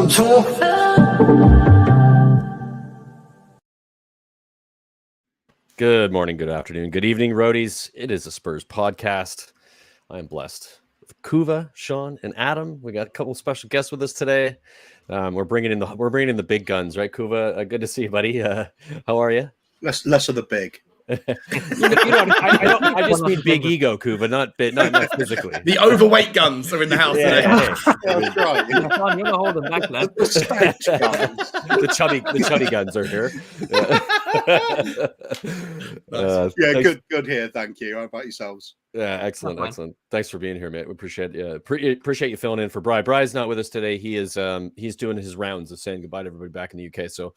On Tour. Good morning, good afternoon, good evening, roadies. It is a Spurs podcast. I am blessed with Kuva, Sean, and Adam. We got a couple special guests with us today. We're bringing in the big guns, right, Kuva? Good to see you, buddy. How are you? Less of the big. I just mean big ego, Kuva, not physically. The overweight guns are in the house today. That's right. You're going to hold them back, lad. The chubby guns are here. Good here. Thank you. How about yourselves? Yeah, excellent. Thanks for being here, mate. We appreciate you filling in for Bri. Bri's not with us today. He is he's doing his rounds of saying goodbye to everybody back in the UK, so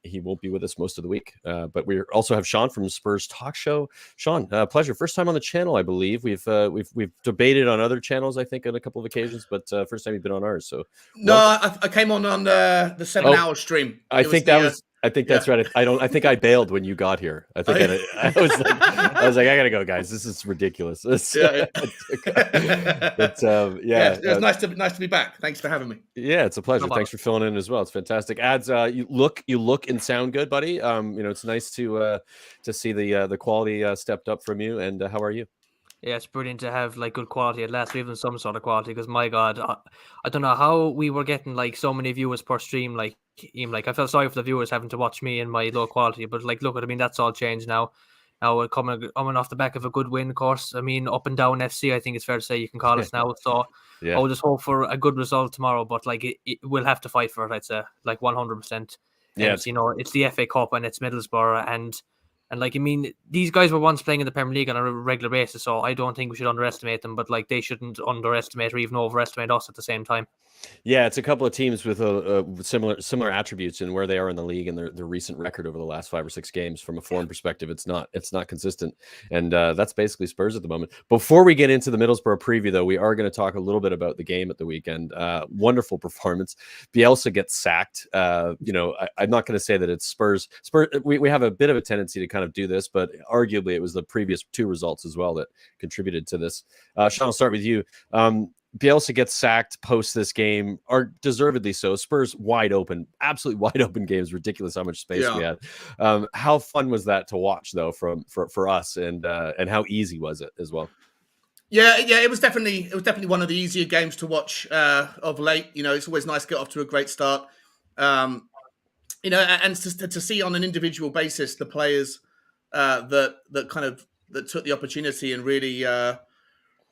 he won't be with us most of the week. But we also have Sean from Spurs Talk Show. Sean, pleasure. First time on the channel, I believe. We've debated on other channels, I think, on a couple of occasions, but first time you've been on ours. So I came on the 7-hour stream. I think that's right. I think I bailed when you got here. I think I was like, I gotta go, guys. This is ridiculous. It's nice to be back. Thanks for having me. Yeah, it's a pleasure. Thanks for filling in as well. It's fantastic. Ads, you look and sound good, buddy. It's nice to see the quality stepped up from you. And how are you? Yeah, it's brilliant to have like good quality at last, even some sort of quality. Because my God, I don't know how we were getting like so many viewers per stream. Like I felt sorry for the viewers having to watch me in my low quality. But like, look, that's all changed now. Now we're coming off the back of a good win, of course. I mean, up and down FC, I think it's fair to say you can call us now. So I'll just hope for a good result tomorrow. But like, we'll have to fight for it. I'd say like 100%. Yeah, it's the FA Cup and it's Middlesbrough and like, I mean, these guys were once playing in the Premier League on a regular basis, so I don't think we should underestimate them, but like they shouldn't underestimate or even overestimate us at the same time. Yeah, it's a couple of teams with similar attributes in where they are in the league and their recent record over the last 5 or 6 games. From a form perspective, it's not consistent, and that's basically Spurs at the moment. Before we get into the Middlesbrough preview, though, we are going to talk a little bit about the game at the weekend. Wonderful performance. Bielsa gets sacked. I'm not going to say that it's Spurs. We have a bit of a tendency to kind of do this, but arguably it was the previous 2 results as well that contributed to this. Sean, I'll start with you. Bielsa gets sacked post this game, are deservedly so. Spurs wide open, absolutely wide open games. Ridiculous how much space we had. How fun was that to watch, though, for us, and how easy was it as well? Yeah, it was definitely one of the easier games to watch of late. It's always nice to get off to a great start. And to see on an individual basis the players that took the opportunity and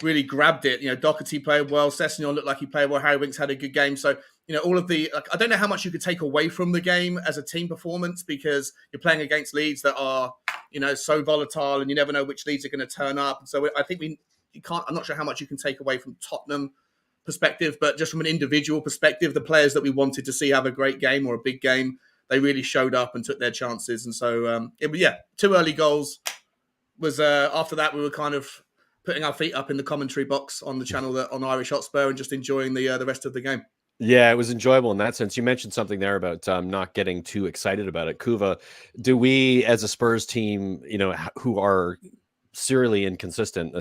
really grabbed it. Doherty played well. Sessegnon looked like he played well. Harry Winks had a good game. So, all of the... I don't know how much you could take away from the game as a team performance, because you're playing against Leeds that are, so volatile, and you never know which Leeds are going to turn up. So I think you can't... I'm not sure how much you can take away from Tottenham perspective, but just from an individual perspective, the players that we wanted to see have a great game or a big game, they really showed up and took their chances. And so, 2 early goals was... after that, we were kind of putting our feet up in the commentary box on the channel on Irish Hotspur and just enjoying the rest of the game. Yeah, it was enjoyable in that sense. You mentioned something there about not getting too excited about it. Kuva, do we, as a Spurs team, who are serially inconsistent,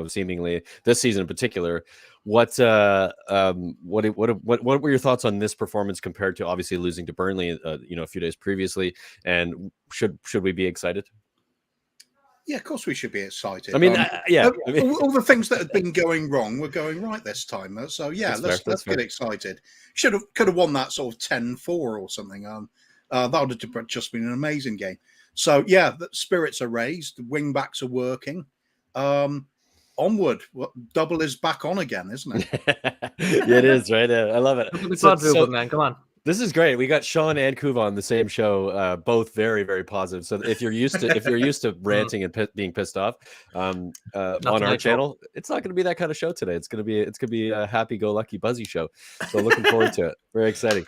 seemingly this season in particular, what were your thoughts on this performance compared to obviously losing to Burnley, a few days previously, and should we be excited? Yeah, of course we should be excited. I mean, all the things that had been going wrong were going right this time. So yeah, let's get excited. Could have won that sort of 10-4 or something. That would have just been an amazing game. So yeah, the spirits are raised. The wing backs are working. Onward. Double is back on again, isn't it? Yeah, it is, right? I love it. Man, come on. This is great. We got Sean and Kuva on the same show, both very, very positive. So if you're used to ranting and being pissed off on our channel, it's not going to be that kind of show today. It's going to be a happy-go-lucky, buzzy show. So looking forward to it. Very exciting.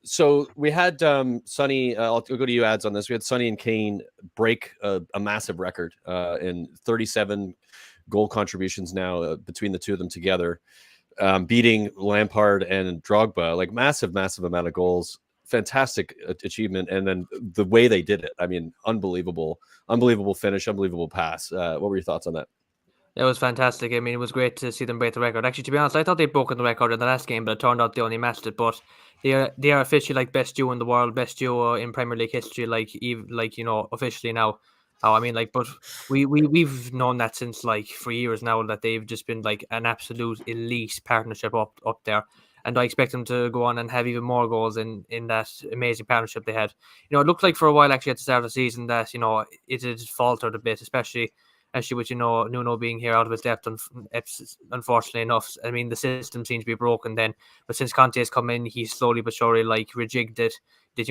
So we had Sonny. I'll go to you, Ads, on this. We had Sonny and Kane break a massive record in 37 goal contributions now between the two of them together. Beating Lampard and Drogba, like massive amount of goals, fantastic achievement. And then the way they did it, I mean, unbelievable finish, unbelievable pass. What were your thoughts on that? It was fantastic. I mean, it was great to see them break the record. Actually, to be honest, I thought they'd broken the record in the last game, but it turned out they only matched it. But they are officially like best duo in the world, best duo in Premier League history. Like officially now. I mean, like, but we've known that since like for years now that they've just been like an absolute elite partnership up there. And I expect them to go on and have even more goals in that amazing partnership they had. It looked like for a while actually at the start of the season that it had faltered a bit, especially with Nuno being here out of his depth. Unfortunately enough, I mean the system seems to be broken then. But since Conte has come in, he's slowly but surely like rejigged it. Did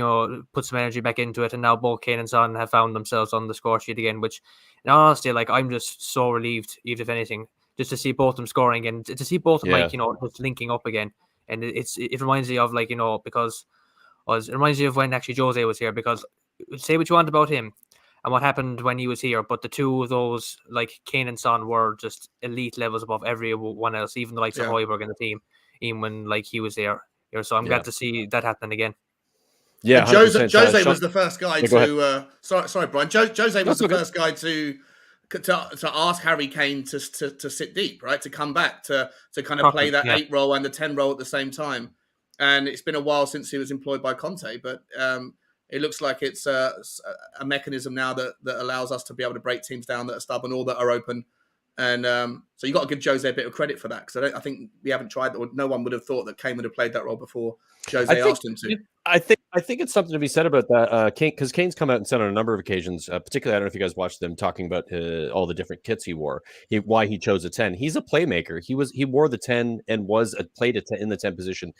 put some energy back into it, and now both Kane and Son have found themselves on the score sheet again. Which, in all honesty, like I'm just so relieved, even if anything, just to see both of them scoring and to see both of them just linking up again. And it reminds me of because it reminds me of when actually Jose was here, because say what you want about him and what happened when he was here, but the two of those, like Kane and Son, were just elite levels above everyone else, even the likes of Højbjerg in the team, even when like he was there. So I'm glad to see that happening again. Yeah, Jose was the first guy to. Sorry, Brian. Jose was the first guy to ask Harry Kane to sit deep, right? To come back to kind of play that 8 role and the 10 role at the same time. And it's been a while since he was employed by Conte, but it looks like it's a mechanism now that allows us to be able to break teams down that are stubborn or that are open. And so you got to give Jose a bit of credit for that, because I think we haven't tried that. Or no one would have thought that Kane would have played that role before Jose asked him to. I think it's something to be said about that. Kane, because Kane's come out and said on a number of occasions, particularly I don't know if you guys watched them talking about all the different kits he wore, why he chose a 10. He's a playmaker. He wore the 10 and played it in the 10 position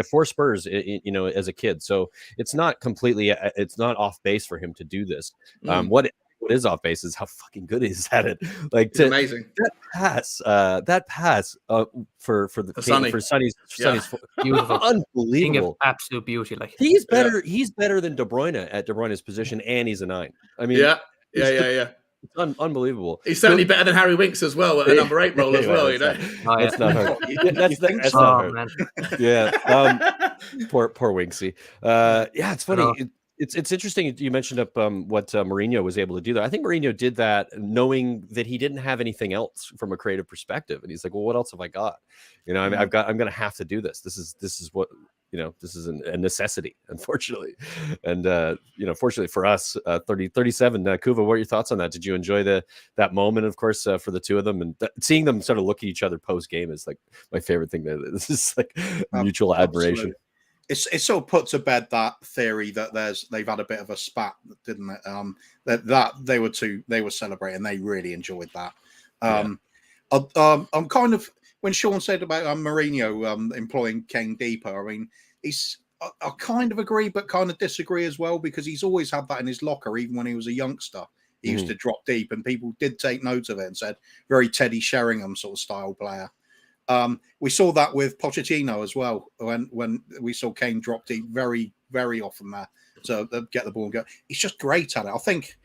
for Spurs, as a kid. So it's not completely, it's not off base for him to do this. What is off base is how fucking good he is at it. Like amazing that pass for Sonny's beautiful, unbelievable, absolute beauty. Like he's better than De Bruyne at De Bruyne's position, and he's a 9. I mean, yeah. It's unbelievable. He's certainly better than Harry Winks as well at a number 8 role as well. That's not hard. That's not hard. Man. Yeah. Poor Winksy. It's funny. It's interesting you mentioned up what Mourinho was able to do there. I think Mourinho did that knowing that he didn't have anything else from a creative perspective, and he's like, "Well, what else have I got? I'm going to have to do this. This is what this is a necessity, unfortunately." And fortunately for us, 37. Kuva, what are your thoughts on that? Did you enjoy that moment? Of course, for the two of them, and seeing them sort of look at each other post game is like my favorite thing. This is like mutual admiration. It sort of put to bed that theory that they've had a bit of a spat, didn't it? That they were celebrating. They really enjoyed that. I'm kind of, when Sean said about Mourinho employing Kane deeper, I mean, I kind of agree, but kind of disagree as well, because he's always had that in his locker, even when he was a youngster. He used to drop deep, and people did take note of it and said, very Teddy Sheringham sort of style player. We saw that with Pochettino as well, when we saw Kane drop deep very, very often there. So get the ball and go. He's just great at it. I think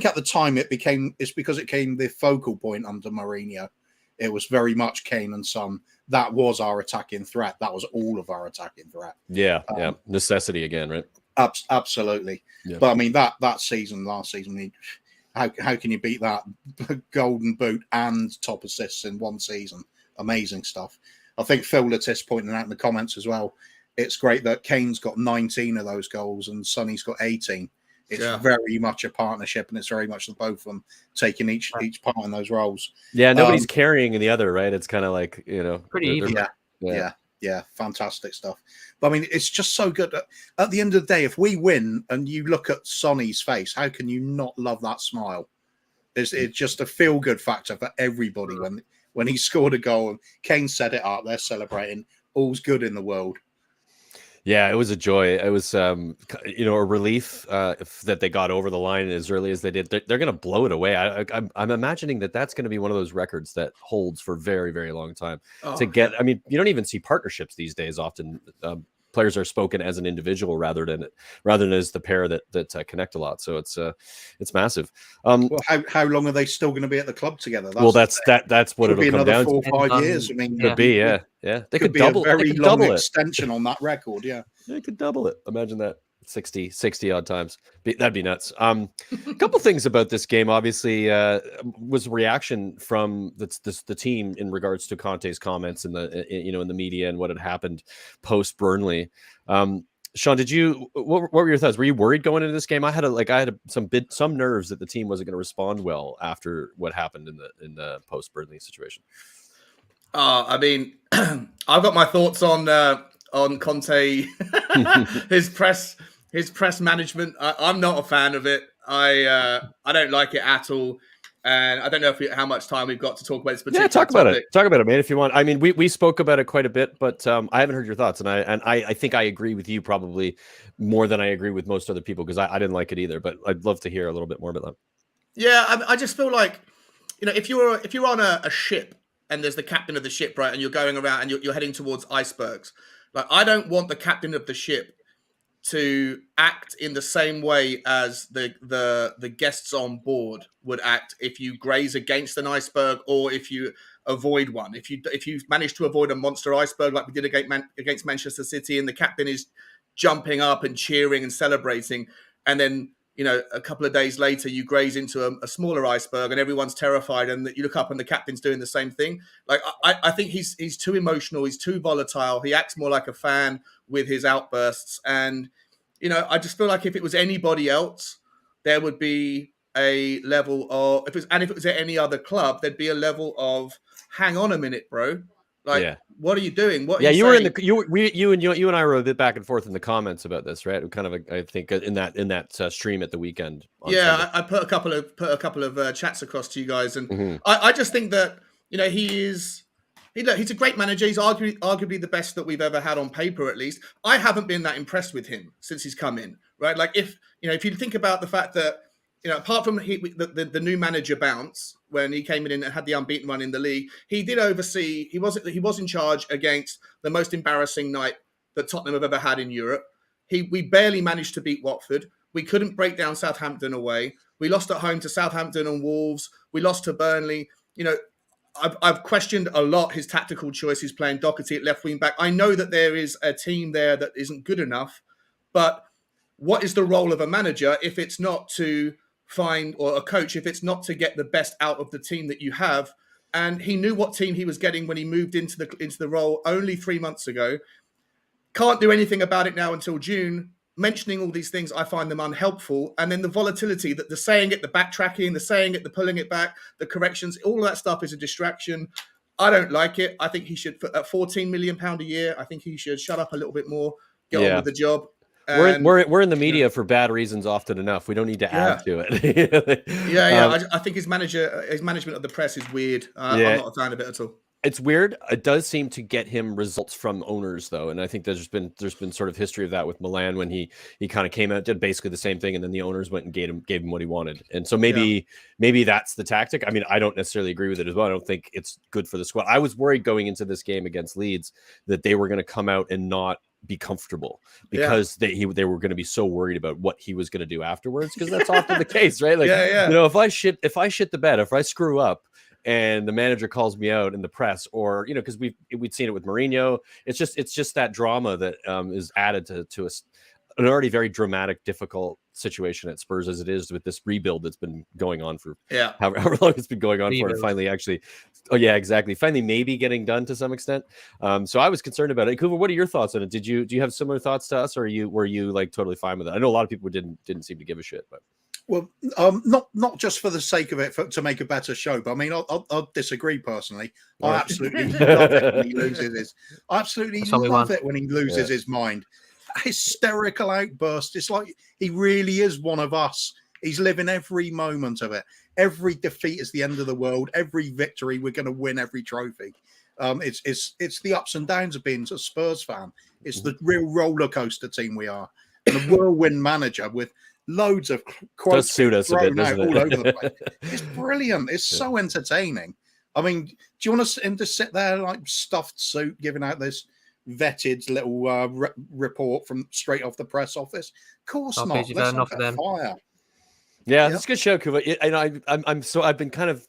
at the time it's because it came the focal point under Mourinho. It was very much Kane and Son. That was our attacking threat. That was all of our attacking threat. Yeah. Necessity again, right? Absolutely. Yeah. But I mean last season, how can you beat that? Golden boot and top assists in one season. Amazing stuff. I think Phil Lattis pointing out in the comments as well, it's great that Kane's got 19 of those goals and Sonny's got 18. It's very much a partnership, and it's very much the both of them taking each part in those roles. Yeah, nobody's carrying the other, right? It's kind of like, pretty even. Yeah, fantastic stuff. But I mean, it's just so good. At the end of the day, if we win and you look at Sonny's face, how can you not love that smile? It's just a feel-good factor for everybody when he scored a goal and Kane set it up, they're celebrating. All's good in the world. Yeah, it was a joy. It was, a relief that they got over the line as early as they did. They're going to blow it away. I'm imagining that's going to be one of those records that holds for a very, very long time. I mean, you don't even see partnerships these days often. Players are spoken as an individual rather than as the pair that connect a lot. So it's massive. Well, how long are they still going to be at the club together? That's what it'll come down to. 4 or 5 years. I mean, could be. They could be double a very it. long extension on that record. Yeah, they could double it. Imagine that. 60 odd times. That'd be nuts. A couple things about this game, obviously, was reaction from the team in regards to Conte's comments in the media and what had happened post Burnley. Sean, what were your thoughts? Were you worried going into this game? I had some nerves that the team wasn't going to respond well after what happened in the post Burnley situation. I mean, I've got my thoughts on Conte, his press management. I'm not a fan of it. I don't like it at all. And I don't know how much time we've got to talk about this particular talk topic. about it. Talk about it, man, if you want. I mean, we spoke about it quite a bit, but I haven't heard your thoughts, and I think I agree with you probably more than I agree with most other people, because I didn't like it either. But I'd love to hear a little bit more about that. Yeah, I just feel like, if you're on a ship and there's the captain of the ship, right, and you're going around and you're heading towards icebergs, like, I don't want the captain of the ship to act in the same way as the guests on board would act if you graze against an iceberg or if you avoid one. If you manage to avoid a monster iceberg like we did against Manchester City, and the captain is jumping up and cheering and celebrating, and then a couple of days later you graze into a smaller iceberg and everyone's terrified, and you look up and the captain's doing the same thing. Like, I think he's too emotional, he's too volatile. He acts more like a fan with his outbursts, and I just feel like if it was anybody else, there would be a level of, if it was at any other club, there'd be a level of, hang on a minute, bro. Like, What are you doing? What? Are you were saying? you and I were a bit back and forth in the comments about this, right? Kind of, I think, in that stream at the weekend. Yeah, I put a couple of chats across to you guys, and I just think that he's a great manager. He's arguably the best that we've ever had on paper, at least. I haven't been that impressed with him since he's come in, right? Like, if you think about the fact that apart from the new manager bounce when he came in and had the unbeaten run in the league, he did oversee. He was in charge against the most embarrassing night that Tottenham have ever had in Europe. We barely managed to beat Watford. We couldn't break down Southampton away. We lost at home to Southampton and Wolves. We lost to Burnley. I've questioned a lot his tactical choices, playing Doherty at left wing back. I know that there is a team there that isn't good enough, but what is the role of a manager if it's not to find, or a coach, if it's not to get the best out of the team that you have? And he knew what team he was getting when he moved into the role only 3 months ago. Can't do anything about it now until June. Mentioning all these things, I find them unhelpful. And then the volatility, that the saying it, the backtracking, the saying it, the pulling it back, the corrections, all of that stuff is a distraction. I don't like it. I think he should, at £14 million a year, I think he should shut up a little bit more, get on with the job. We're in the media for bad reasons often enough. We don't need to add to it. I think his management of the press is weird. I'm not a fan of it at all. It's weird. It does seem to get him results from owners, though, and I think there's been sort of history of that with Milan, when he kind of came out, did basically the same thing, and then the owners went and gave him what he wanted. And so maybe that's the tactic. I mean, I don't necessarily agree with it as well. I don't think it's good for the squad. I was worried going into this game against Leeds that they were going to come out and not be comfortable, because they were going to be so worried about what he was going to do afterwards, because that's often the case, right? Like, if I shit the bed, if I screw up and the manager calls me out in the press, or because we'd seen it with Mourinho, it's just that drama that is added to an already very dramatic, difficult situation at Spurs as it is, with this rebuild that's been going on for however long it's been going on for, and finally finally maybe getting done to some extent. So I was concerned about it. Kuva, what are your thoughts on it? Do you have similar thoughts to us, or were you like totally fine with it? I know a lot of people didn't seem to give a shit, but. Well, not just for the sake of it, to make a better show, but I mean, I'll disagree personally. I absolutely love it when he loses his. I absolutely love it when he loses his mind. Hysterical outburst. It's like he really is one of us. He's living every moment of it. Every defeat is the end of the world. Every victory, we're going to win every trophy. It's the ups and downs of being a Spurs fan. It's the real roller coaster team we are, and a whirlwind manager with loads of quotes suit us a bit, out all over the place. It's brilliant. It's so entertaining. I mean, do you want him to sit there like stuffed suit, giving out this vetted little report from straight off the press office? Of course not. Let's not get fire. Yeah, that's a good show, Kuva. I've been kind of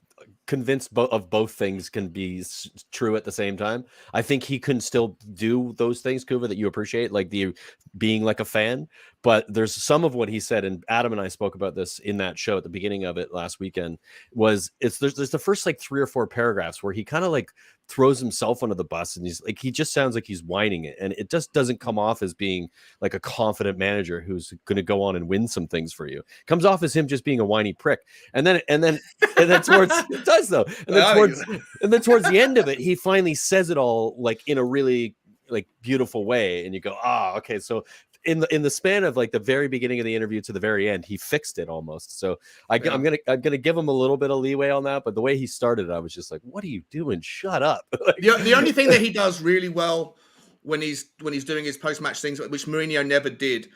convinced of both things can be true at the same time. I think he can still do those things, Kuva, that you appreciate, like the being like a fan, But there's some of what he said, and Adam and I spoke about this in that show at the beginning of it last weekend, was there's the first like 3 or 4 paragraphs where he kind of like throws himself under the bus, and he's like, he just sounds like he's whining it, and it just doesn't come off as being like a confident manager who's going to go on and win some things for you. It comes off as him just being a whiny prick. And then towards it does though. And then towards the end of it, he finally says it all like in a really like beautiful way, and you go, okay, so in the span of like the very beginning of the interview to the very end, he fixed it almost. So I'm gonna give him a little bit of leeway on that. But the way he started, I was just like, "What are you doing? Shut up!" The only thing that he does really well when he's doing his post match things, which Mourinho never did,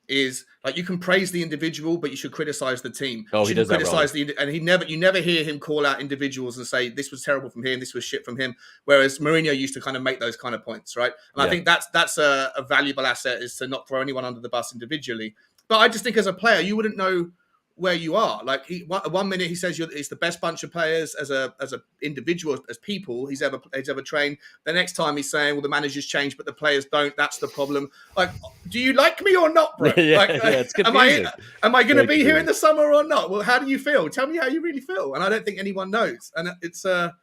is like you can praise the individual, but you should criticize the team. He does criticize you never hear him call out individuals and say this was terrible from him, this was shit from him. Whereas Mourinho used to kind of make those kind of points, right? And I think that's a valuable asset, is to not throw anyone under the bus individually. But I just think as a player, you wouldn't know where you are. Like one minute he says it's the best bunch of players as a individual, as people he's ever trained. The next time he's saying, well, the managers change, but the players don't. That's the problem. Like, do you like me or not, bro? It's confusing. Am I going to be here in the summer or not? Well, how do you feel? Tell me how you really feel. And I don't think anyone knows. And it's to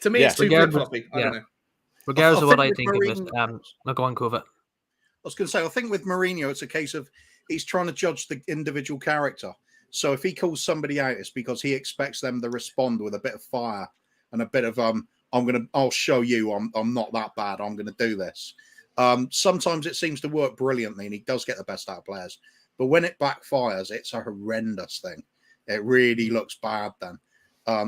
me, it's too flip-floppy. I don't know. Regardless of what I think of it, not going cover. I was going to say, I think with Mourinho, it's a case of he's trying to judge the individual character. So if he calls somebody out, it's because he expects them to respond with a bit of fire and a bit of I'll show you I'm not that bad. I'm going to do this. Sometimes it seems to work brilliantly, and he does get the best out of players. But when it backfires, it's a horrendous thing. It really looks bad then.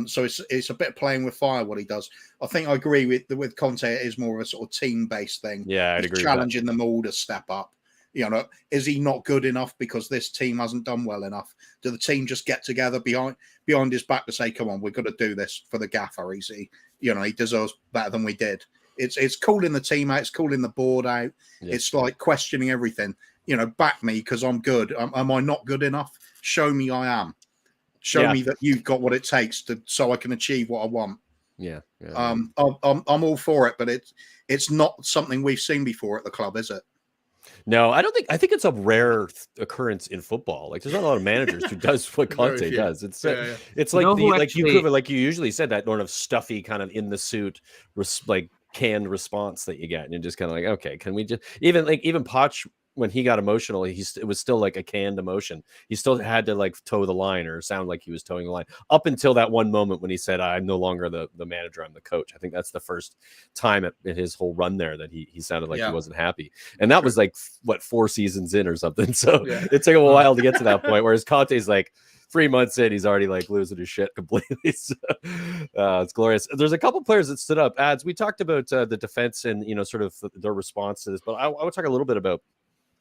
So it's a bit of playing with fire what he does. I think I agree with Conte. It is more of a sort of team-based thing. Yeah, I'd agree. Challenging them all to step up. You know, is he not good enough because this team hasn't done well enough? Do the team just get together behind his back to say, "Come on, we've got to do this for the gaffer"? He deserves better than we did. It's calling the team out. It's calling the board out. Yeah. It's like questioning everything. You know, back me because I'm good. Am I not good enough? Show me I am. Show me that you've got what it takes so I can achieve what I want. Yeah. I'm all for it, but it's not something we've seen before at the club, is it? No, I think it's a rare occurrence in football. Like, there's not a lot of managers who does what Conte does. It's like you usually said, that sort of stuffy kind of in the suit, like canned response that you get, and you're just kind of like, okay, can we just even Poch, when he got emotional, it was still like a canned emotion. He still had to like toe the line or sound like he was towing the line up until that one moment when he said, "I'm no longer the manager, I'm the coach." I think that's the first time in his whole run there that he sounded like he wasn't happy. And that was like 4 seasons in or something. So it took him a while to get to that point. Whereas Conte's like 3 months in, he's already like losing his shit completely. So, it's glorious. There's a couple players that stood up. Ads, we talked about the defense and sort of their response to this, but I would talk a little bit about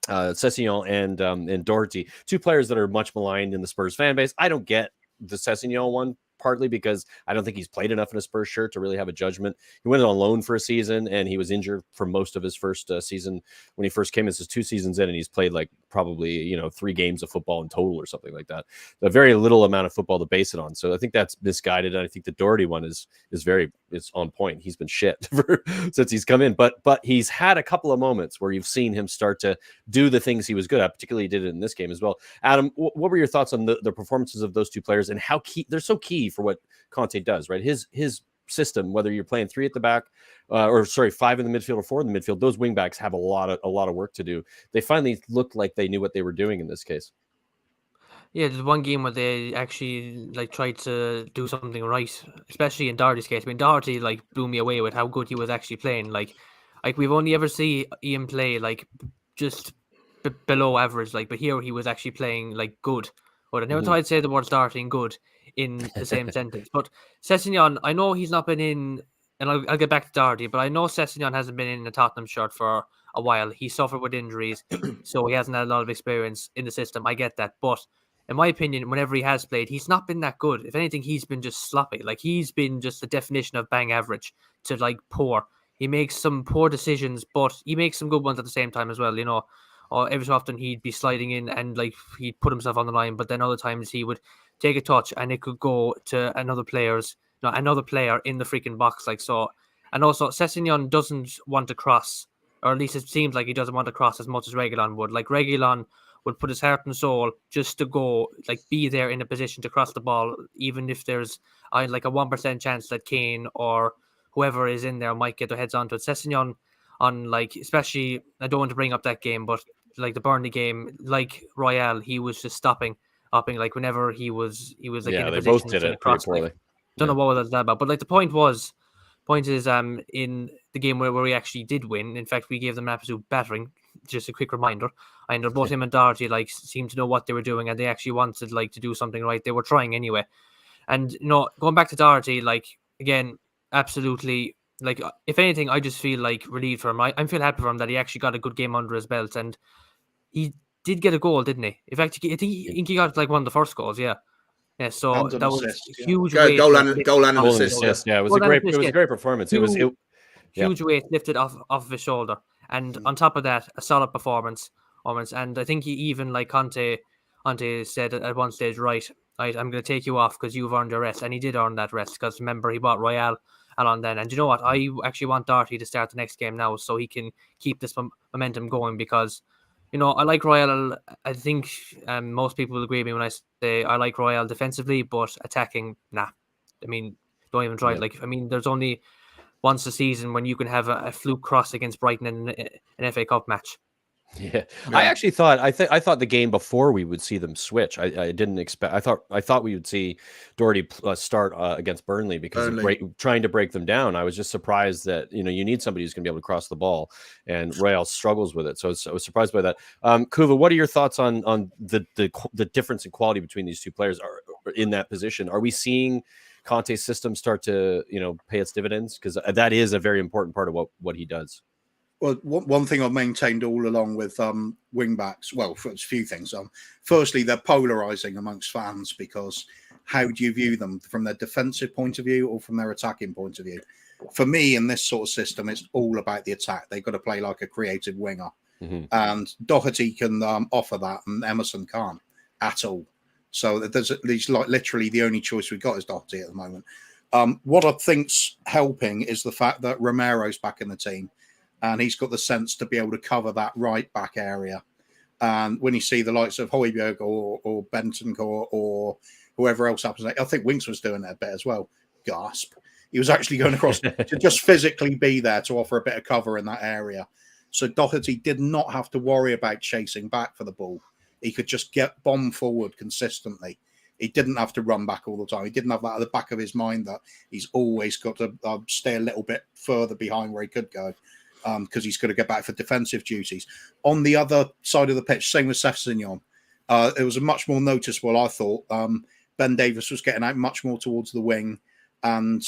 Sessegnon and Doherty, 2 players that are much maligned in the Spurs fan base. I don't get the Sessegnon one, partly because I don't think he's played enough in a Spurs shirt to really have a judgment. He went on loan for a season, and he was injured for most of his first season when he first came. This is 2 seasons in, and he's played like probably 3 games of football in total or something like that. A very little amount of football to base it on. So I think that's misguided, and I think the Doherty one is on point. He's been shit since he's come in, but he's had a couple of moments where you've seen him start to do the things he was good at. Particularly, he did it in this game as well. Adam, what were your thoughts on the performances of those 2 players and how they're so key for what Conte does, right? His system, whether you're playing 3 at the back, 5 in the midfield or 4 in the midfield, those wing backs have a lot of work to do. They finally looked like they knew what they were doing in this case. Yeah, there's one game where they actually tried to do something right, especially in Doherty's case. I mean, Doherty blew me away with how good he was actually playing. Like we've only ever seen Ian play just below average, but here he was actually playing good. But I never thought I'd say the words Doherty and good in the same sentence. But Sessegnon, I know he's not been in, and I'll get back to Doherty, but I know Sessegnon hasn't been in a Tottenham shirt for a while. He suffered with injuries, so he hasn't had a lot of experience in the system. I get that. But in my opinion, whenever he has played, he's not been that good. If anything, he's been just sloppy. He's been just the definition of bang average to poor. He makes some poor decisions, but he makes some good ones at the same time as well, Or every so often he'd be sliding in and he'd put himself on the line, but then other times he would take a touch and it could go to another player in the freaking box so. And also Sessegnon doesn't want to cross, or at least it seems like he doesn't want to cross as much as Reguilon would. Reguilon would put his heart and soul just to go, like, be there in a position to cross the ball, even if there's like a 1% chance that Kane or whoever is in there might get their heads onto it. Sessegnon, on, like, especially, I don't want to bring up that game, but like the Burnley game, like Royale, he was just stopping, like whenever he was like in a they position both did to it pretty cross. poorly. Like, don't know what was that about, but like the point is in the game where we actually did win. In fact, we gave them an absolute battering. Just a quick reminder. I know both him and Doherty like seemed to know what they were doing, and they actually wanted like to do something right. They were trying anyway. And going back to Doherty, like, again, absolutely, like, if anything, I just feel like relieved for him. I feel happy for him that he actually got a good game under his belt, and he did get a goal, didn't he? In fact, I think he got like one of the first goals. Yeah. So And an that was assist, a huge Go, weight. goal like, and lifted goal and an off Goal and his assist. shoulder. assist. Yeah, it was Goal a and great. assist, It was yeah. a great performance. It was. Huge weight lifted off of his shoulder, and on top of that, a solid performance. And I think he even, like, Conte said at one stage, right, I'm going to take you off because you've earned your rest, and he did earn that rest because remember he bought Royale along then. And you know what? I actually want Doherty to start the next game now so he can keep this momentum going because, I like Royale. I think most people will agree with me when I say I like Royale defensively, but attacking, nah. I mean, don't even try it. Yeah. Like, I mean, there's only once a season when you can have a fluke cross against Brighton in an FA Cup match. Yeah. I actually thought I thought the game before we would see them switch. I didn't expect. I thought we would see Doherty start against Burnley because of trying to break them down. I was just surprised that you need somebody who's going to be able to cross the ball, and Royale struggles with it. So I was surprised by that. Kuva, what are your thoughts on the difference in quality between these two players in that position? Are we seeing Conte's system start to pay its dividends? Because that is a very important part of what he does. Well, one thing I've maintained all along with wing backs, well, for a few things. Firstly, they're polarizing amongst fans because how do you view them from their defensive point of view or from their attacking point of view? For me, in this sort of system, it's all about the attack. They've got to play like a creative winger. Mm-hmm. And Doherty can offer that, and Emerson can't at all. So there's at least like literally the only choice we've got is Doherty at the moment. What I think's helping is the fact that Romero's back in the team. And he's got the sense to be able to cover that right back area. And when you see the likes of Højbjerg or Bentancur or whoever else happens, I think Winks was doing that a bit as well. Gasp. He was actually going across to just physically be there to offer a bit of cover in that area. So Doherty did not have to worry about chasing back for the ball. He could just get bomb forward consistently. He didn't have to run back all the time. He didn't have that at the back of his mind that he's always got to stay a little bit further behind where he could go. Because he's got to get back for defensive duties. On the other side of the pitch, same with Sessegnon. It was a much more noticeable, I thought. Ben Davies was getting out much more towards the wing, and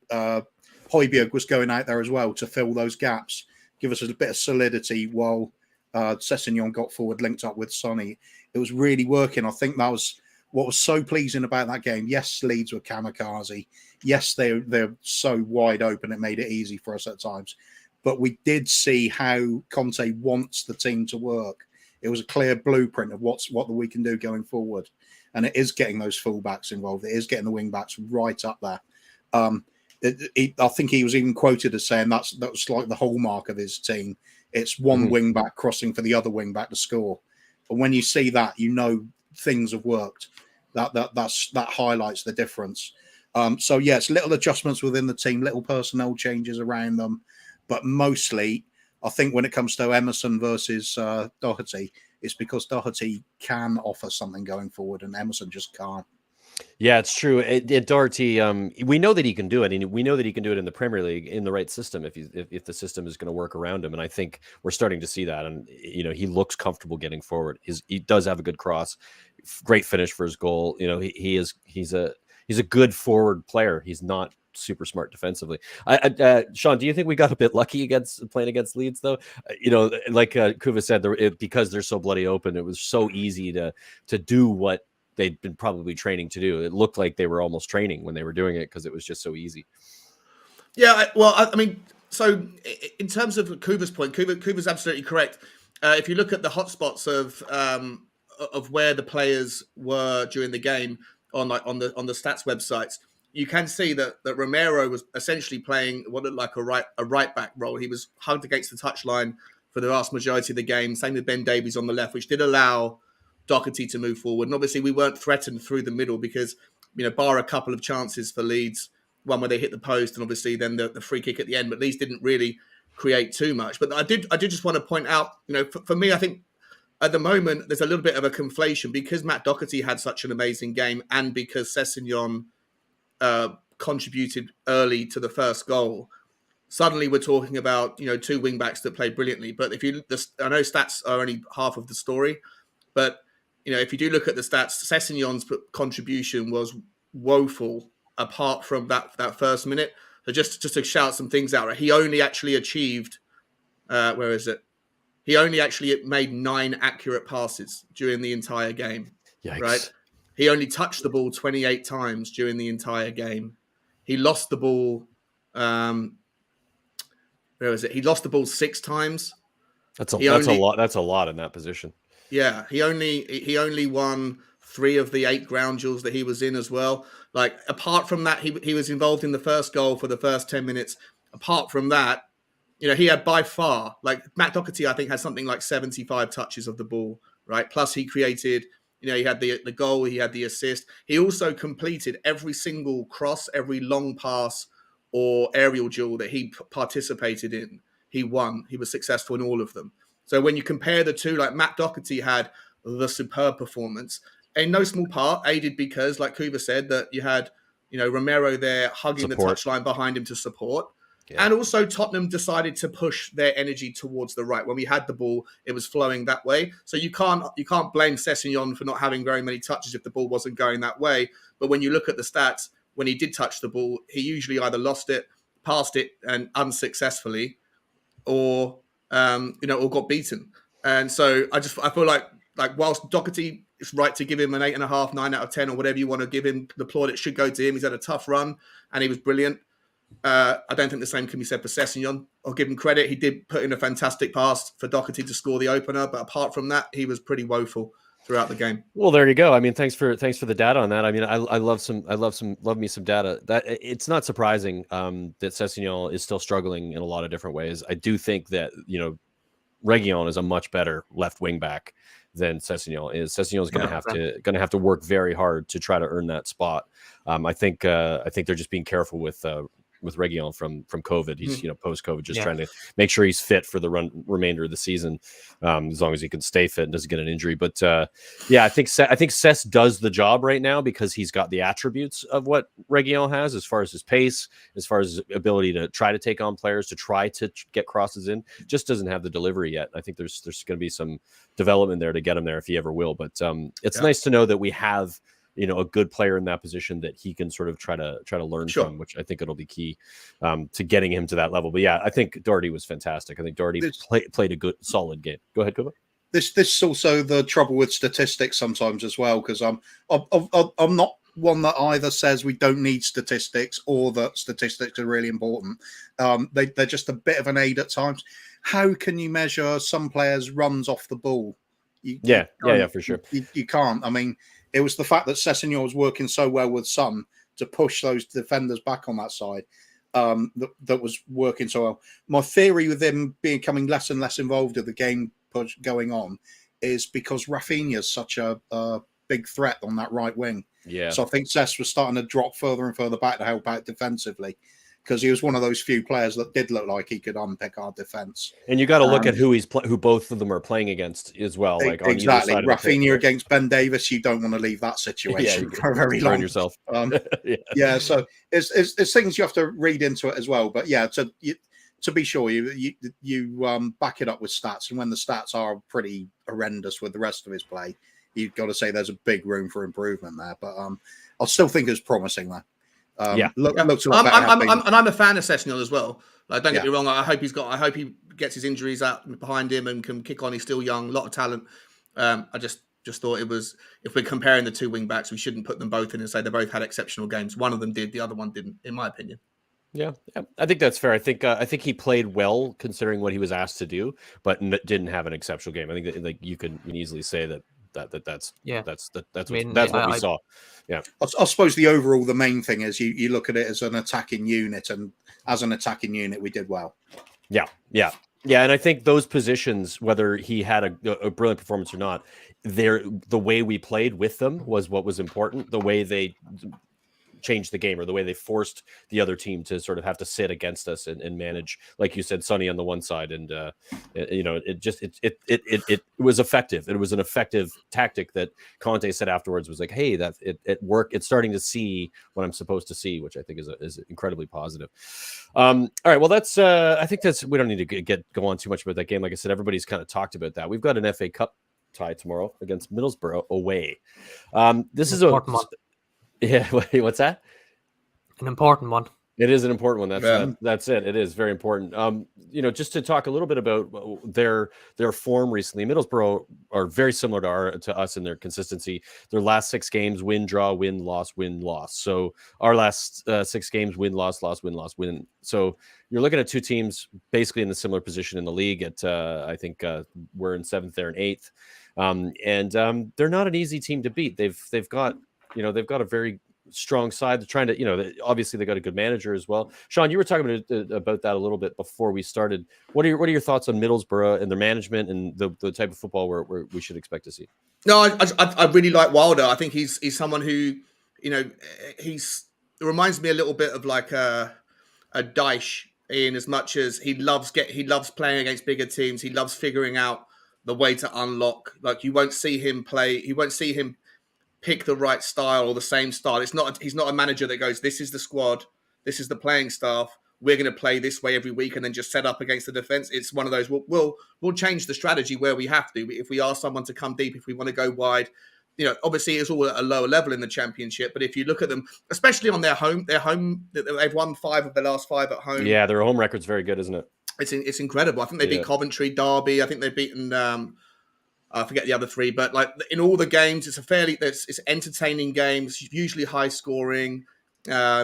Højbjerg was going out there as well to fill those gaps, give us a bit of solidity while Sessegnon got forward, linked up with Sonny. It was really working. I think that was what was so pleasing about that game. Yes, Leeds were kamikaze. Yes, they're so wide open, it made it easy for us at times. But we did see how Conte wants the team to work. It was a clear blueprint of what we can do going forward. And it is getting those fullbacks involved. It is getting the wing backs right up there. I think he was even quoted as saying that was like the hallmark of his team. It's one wing back crossing for the other wing back to score. And when you see that, things have worked. That highlights the difference. So yeah, it's little adjustments within the team, little personnel changes around them. But mostly, I think when it comes to Emerson versus Doherty, it's because Doherty can offer something going forward and Emerson just can't. Yeah, it's true. Doherty, we know that he can do it, and we know that he can do it in the Premier League in the right system if the system is going to work around him. And I think we're starting to see that. And he looks comfortable getting forward. He does have a good cross, great finish for his goal. He's a good forward player. He's not super smart defensively. Sean, do you think we got a bit lucky playing against Leeds though? Like Kuva said, because they're so bloody open, it was so easy to do what they'd been probably training to do. It looked like they were almost training when they were doing it because it was just so easy. Yeah, so in terms of Kuva's point, Kuva's absolutely correct. If you look at the hotspots of where the players were during the game on the stats websites, you can see that Romero was essentially playing what looked like a right back role. He was hugged against the touchline for the vast majority of the game. Same with Ben Davies on the left, which did allow Doherty to move forward. And obviously we weren't threatened through the middle because, bar a couple of chances for Leeds, one where they hit the post and obviously then the free kick at the end, but Leeds didn't really create too much. But I did just want to point out, for me, I think at the moment there's a little bit of a conflation because Matt Doherty had such an amazing game and because Sessegnon contributed early to the first goal. Suddenly we're talking about, two wing backs that played brilliantly. But I know stats are only half of the story, but if you do look at the stats, Sessegnon's contribution was woeful apart from that first minute. So just to shout some things out, right? He only actually achieved, He only actually made 9 accurate passes during the entire game. Yikes. Right? He only touched the ball 28 times during the entire game. He lost the ball. He lost the ball 6 times. That's a lot. That's a lot in that position. Yeah, he only won 3 of the 8 ground duels that he was in as well. Like apart from that, he was involved in the first goal for the first 10 minutes. Apart from that, he had by far, like Matt Doherty, I think, had something like 75 touches of the ball, right? Plus he created, he had the goal, he had the assist. He also completed every single cross, every long pass or aerial duel that he participated in. He won. He was successful in all of them. So when you compare the two, like Matt Doherty had the superb performance, in no small part aided because, like Kuba said, that you had, Romero there hugging the touchline behind him to support. Yeah. And also Tottenham decided to push their energy towards the right. When we had the ball, it was flowing that way. So you can't blame Sessegnon for not having very many touches if the ball wasn't going that way. But when you look at the stats, when he did touch the ball, he usually either lost it, passed it and unsuccessfully, or got beaten. And so I feel like whilst Doherty, it's right to give him an 8.5, 9 out of 10, or whatever you want to give him, the applaud should go to him. He's had a tough run and he was brilliant. I don't think the same can be said for Sessegnon. I'll give him credit. He did put in a fantastic pass for Doherty to score the opener, but apart from that, he was pretty woeful throughout the game. Well, there you go. I mean, thanks for the data on that. I mean, I love me some data. That it's not surprising that Sessegnon is still struggling in a lot of different ways. I do think that Reguilon is a much better left wing back than Sessegnon is. Sessegnon is going to have to work very hard to try to earn that spot. I think they're just being careful with Reguilon from COVID. He's post-COVID, just trying to make sure he's fit for the remainder of the season, as long as he can stay fit and doesn't get an injury. But I think Sess does the job right now because he's got the attributes of what Reguilon has, as far as his pace, as far as his ability to try to take on players, to try to get crosses in. Just doesn't have the delivery yet. I think there's going to be some development there to get him there if he ever will. But it's nice to know that we have a good player in that position that he can sort of try to learn from, which I think it'll be key to getting him to that level. But yeah, I think Doherty was fantastic. I think Doherty played a good, solid game. Go ahead, Kuba. This is also the trouble with statistics sometimes as well, because I'm not one that either says we don't need statistics or that statistics are really important. They're just a bit of an aid at times. How can you measure some players' runs off the ball? For sure. You can't. I mean, it was the fact that Sessegnon was working so well with Son to push those defenders back on that side that was working so well. My theory with him becoming less and less involved with the game push going on is because Rafinha's such a big threat on that right wing. Yeah. So I think Sess was starting to drop further and further back to help out defensively, because he was one of those few players that did look like he could unpick our defense. And you got to look at who both of them are playing against as well. Like exactly, Rafinha against Ben Davies, you don't want to leave that situation for very long. Yourself. So it's things you have to read into it as well. But yeah, to be sure, you back it up with stats, and when the stats are pretty horrendous with the rest of his play, you've got to say there's a big room for improvement there. But I still think it's promising there. Looks a lot better. I'm a fan of Sessegnon as well. Like, don't get me wrong. I hope he gets his injuries out behind him and can kick on. He's still young, a lot of talent. I just thought it was, if we're comparing the two wing backs, we shouldn't put them both in and say they both had exceptional games. One of them did, the other one didn't, in my opinion. Yeah, I think that's fair. I think he played well considering what he was asked to do, but didn't have an exceptional game. I think that, like, you can easily say that's what we saw. Yeah, I suppose the main thing is you look at it as an attacking unit, and as an attacking unit, we did well. Yeah, Yeah, and I think those positions, whether he had a brilliant performance or not, the way we played with them was what was important. The way they changed the game, or the way they forced the other team to sort of have to sit against us and manage, like you said, Sonny on the one side, and it was effective. It was an effective tactic that Conte said afterwards was like, hey, that it worked. It's starting to see what I'm supposed to see, which I think is incredibly positive. All right, well, that's I think that's, we don't need to go on too much about that game. Like I said, everybody's kind of talked about that. We've got an FA Cup tie tomorrow against Middlesbrough away. This is important one. Yeah, what's that? An important one. It is an important one. That's it. It is very important. Just to talk a little bit about their form recently. Middlesbrough are very similar to us in their consistency. Their last 6 games: win, draw, win, loss, win, loss. So our last 6 games: win, loss, loss, win, loss, win. So you're looking at 2 teams basically in the similar position in the league. I think we're in 7th, they're in 8th, and they're not an easy team to beat. They've got a very strong side. They're trying to, obviously they got a good manager as well. Sean, you were talking about that a little bit before we started. What are your thoughts on Middlesbrough and their management and the type of football we should expect to see? No, I really like Wilder. I think he's someone who, it reminds me a little bit of like a Dyche, in as much as he loves playing against bigger teams. He loves figuring out the way to unlock. Like, you won't see him play. You won't see him pick the right style or the same style. He's not a manager that goes, this is the squad, this is the playing staff, we're going to play this way every week and then just set up against the defense. It's one of those, we'll change the strategy where we have to. If we ask someone to come deep, if we want to go wide, obviously it's all at a lower level in the Championship. But if you look at them, especially on their home, they've won 5 of their last 5 at home. Yeah, their home record's very good, isn't it? It's incredible. I think they beat Coventry, Derby. I think they've beaten I forget the other 3, but like in all the games, it's entertaining games, usually high scoring. I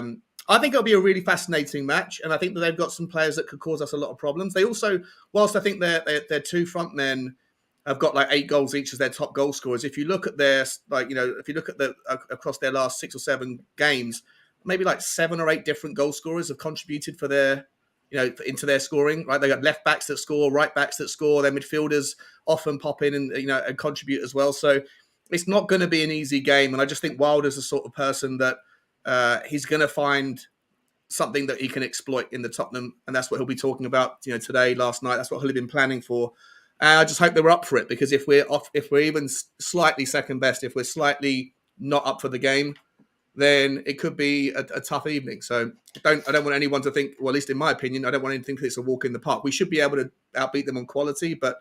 think it'll be a really fascinating match, and I think that they've got some players that could cause us a lot of problems. They also, whilst I think their 2 front men have got like 8 goals each as their top goal scorers, if you look at across their last 6 or 7 games, maybe like 7 or 8 different goal scorers have contributed for their, into their scoring, right? They got left backs that score, right backs that score. Their midfielders often pop in and contribute as well. So it's not going to be an easy game. And I just think Wilder's the sort of person that he's going to find something that he can exploit in the Tottenham, and that's what he'll be talking about. Today, last night, that's what he'll have been planning for. And I just hope they were up for it, because if we're even slightly second best, if we're slightly not up for the game, then it could be a tough evening. So I don't want anyone to think, well, at least in my opinion, I don't want anyone to think it's a walk in the park. We should be able to outbeat them on quality, but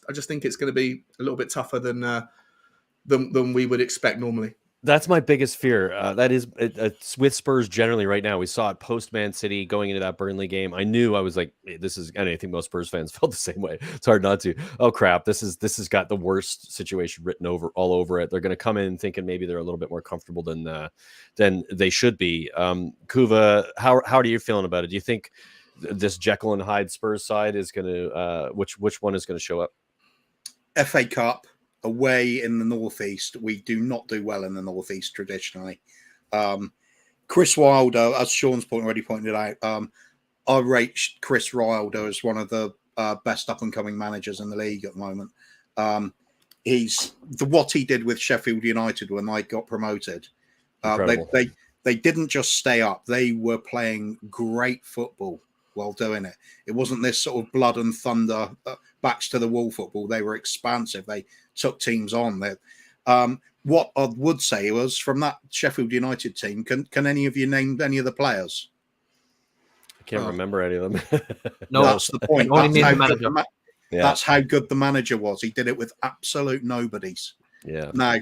I just think it's going to be a little bit tougher than we would expect normally. That's my biggest fear. That is it's with Spurs generally right now. We saw it post Man City going into that Burnley game. I knew, I was like, this is, and I think most Spurs fans felt the same way. It's hard not to. Oh crap, this has got the worst situation written all over it. They're going to come in thinking maybe they're a little bit more comfortable than they should be. Kuva, how are you feeling about it? Do you think this Jekyll and Hyde Spurs side is going to which one is going to show up? FA Cup away in the Northeast. We do not do well in the Northeast traditionally. Chris Wilder, as Sean's already pointed out, I rate Chris Wilder as one of the best up-and-coming managers in the league at the moment. What he did with Sheffield United when they got promoted. They didn't just stay up. They were playing great football while doing it. It wasn't this sort of blood and thunder, backs to the wall football. They were expansive. They took teams on. What I would say was, from that Sheffield United team, can any of you name any of the players? I can't remember any of them. No, that's the point. That's how good the manager was. He did it with absolute nobodies. Yeah. Now,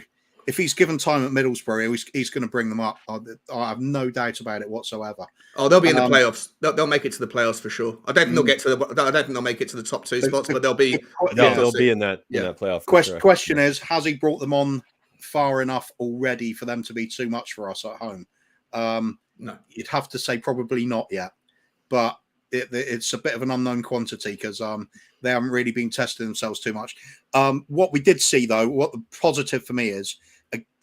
if he's given time at Middlesbrough, he's going to bring them up. I have no doubt about it whatsoever. Oh, they'll be in the playoffs. They'll make it to the playoffs for sure. I don't think they'll get to I don't think they'll make it to the top 2 spots, but they'll be. They'll be in that playoff. Question is, has he brought them on far enough already for them to be too much for us at home? No, you'd have to say probably not yet, but it's a bit of an unknown quantity because they haven't really been testing themselves too much. What we did see, though, what the positive for me is,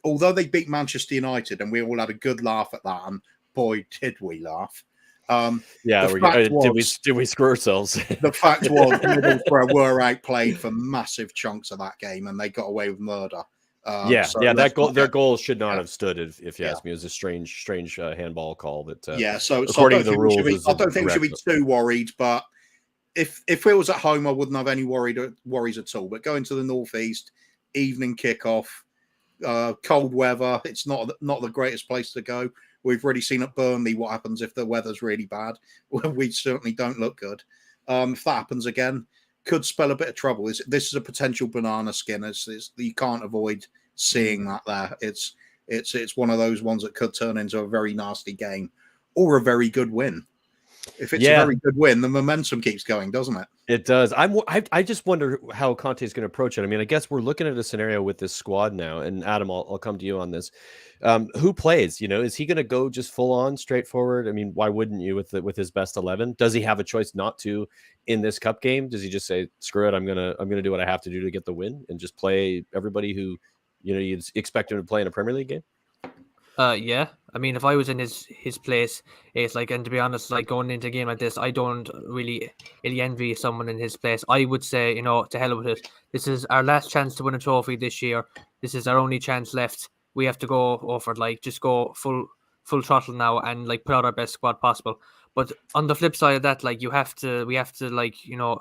although they beat Manchester United and we all had a good laugh at that, and boy, did we laugh. Yeah, The fact was, did we screw ourselves? the fact was Middlesbrough were outplayed for massive chunks of that game, and they got away with murder. Their goal should not have stood. If you Yeah. ask me, it was a strange handball call that. So according I to the rules, don't think we should be too worried. But if it was at home, I wouldn't have any worries at all. But going to the northeast, evening kickoff, cold weather, it's not the greatest place to go. We've already seen at Burnley what happens if the weather's really bad. We certainly don't look good. If that happens again, could spell a bit of trouble. This is a potential banana skin. You can't avoid seeing that there. It's one of those ones that could turn into a very nasty game or a very good win. If it's a very good win, the momentum keeps going, doesn't it? It does. I just wonder how Conte is going to approach it. I mean, I guess we're looking at a scenario with this squad now, and Adam, I'll come to you on this. Who plays? Is he going to go just full on straightforward? I mean, why wouldn't you with his best 11? Does he have a choice not to in this cup game? Does he just say, screw it, I'm gonna do what I have to do to get the win and just play everybody who you'd expect him to play in a Premier League game? Yeah. I mean, if I was in his place, it's like, and to be honest, like going into a game like this, I don't really envy someone in his place. I would say, to hell with it. This is our last chance to win a trophy this year. This is our only chance left. We have to go over, just go full throttle now and put out our best squad possible. But on the flip side of that, we have to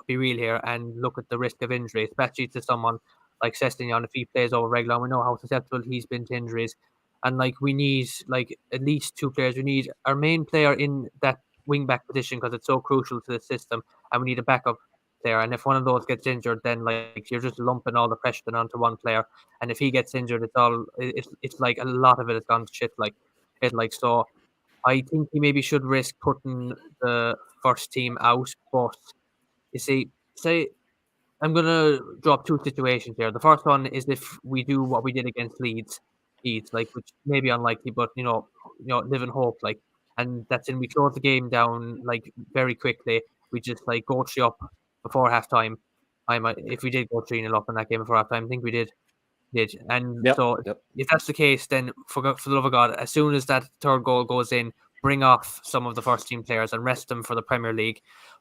be real here and look at the risk of injury, especially to someone like Sessegnon if he plays over regular. We know how susceptible he's been to injuries. And we need at least two players. We need our main player in that wing back position because it's so crucial to the system, and we need a backup player. And if one of those gets injured, then you're just lumping all the pressure onto one player. And if he gets injured, it's like a lot of it has gone to shit. So I think he maybe should risk putting the first team out. But you see, say I'm gonna drop two situations here. The first one is if we do what we did against Leeds, which may be unlikely, but live in hope, and that's in we close the game down very quickly. We just go 3 up before halftime. If we did go 3-0 up in that game before halftime, I think we did. And if that's the case, then for the love of God, as soon as that third goal goes in, bring off some of the first team players and rest them for the Premier League.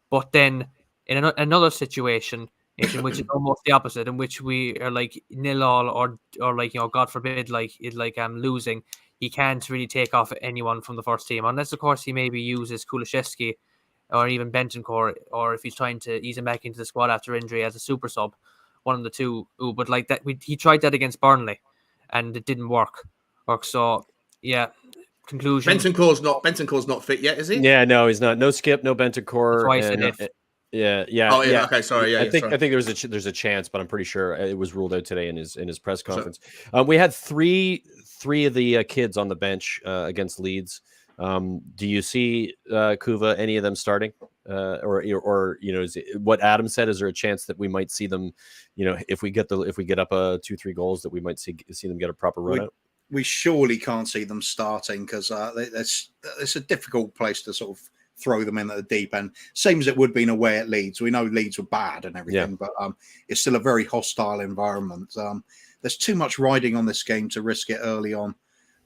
But then in another situation, in which is almost the opposite, in which we are 0-0 or God forbid losing, he can't really take off anyone from the first team unless of course he maybe uses Kulusevski or even Bentancur, or if he's trying to ease him back into the squad after injury as a super sub, one of the two. But that he tried that against Burnley and it didn't work. So yeah. Conclusion. Bentancur's not fit yet, is he? Yeah, no, he's not. No Skip, no Bentancur. Twice and if. Yeah. Oh, yeah. Okay, sorry. Yeah, I think there's a chance, but I'm pretty sure it was ruled out today in his press conference. We had three of the kids on the bench against Leeds. Do you see Kuva, any of them starting, or is it, what Adam said? Is there a chance that we might see them? If we get up 2-3 goals, that we might see them get a proper run out. We surely can't see them starting because it's a difficult place to sort of throw them in at the deep end. Same as it would be in away at Leeds. We know Leeds were bad and everything, but it's still a very hostile environment. There's too much riding on this game to risk it early on.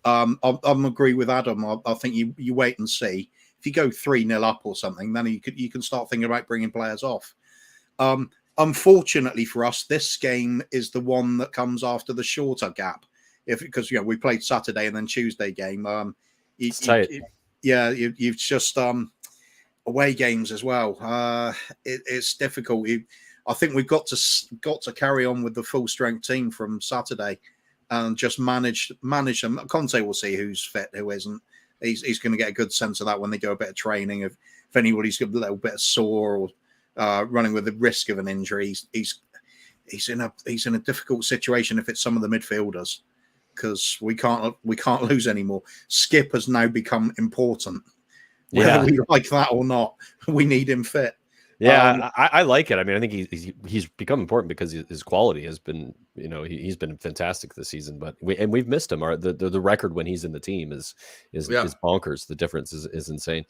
I'm agree with Adam. I think you wait and see. If you go 3-0 up or something, then you can start thinking about bringing players off. Unfortunately for us, this game is the one that comes after the shorter gap. Because we played Saturday and then Tuesday game. You've just away games as well. It's difficult. I think we've got to carry on with the full strength team from Saturday and just manage them. Conte will see who's fit, who isn't. He's going to get a good sense of that when they do a bit of training. If anybody's got a little bit of sore or running with the risk of an injury, he's in a difficult situation if it's some of the midfielders, because we can't lose anymore. Skip has now become important. Whether we like that or not, we need him fit. Yeah, I like it. I mean, I think he's become important because his quality has been, he's been fantastic this season. But we've missed him. The record when he's in the team is bonkers. The difference is insane.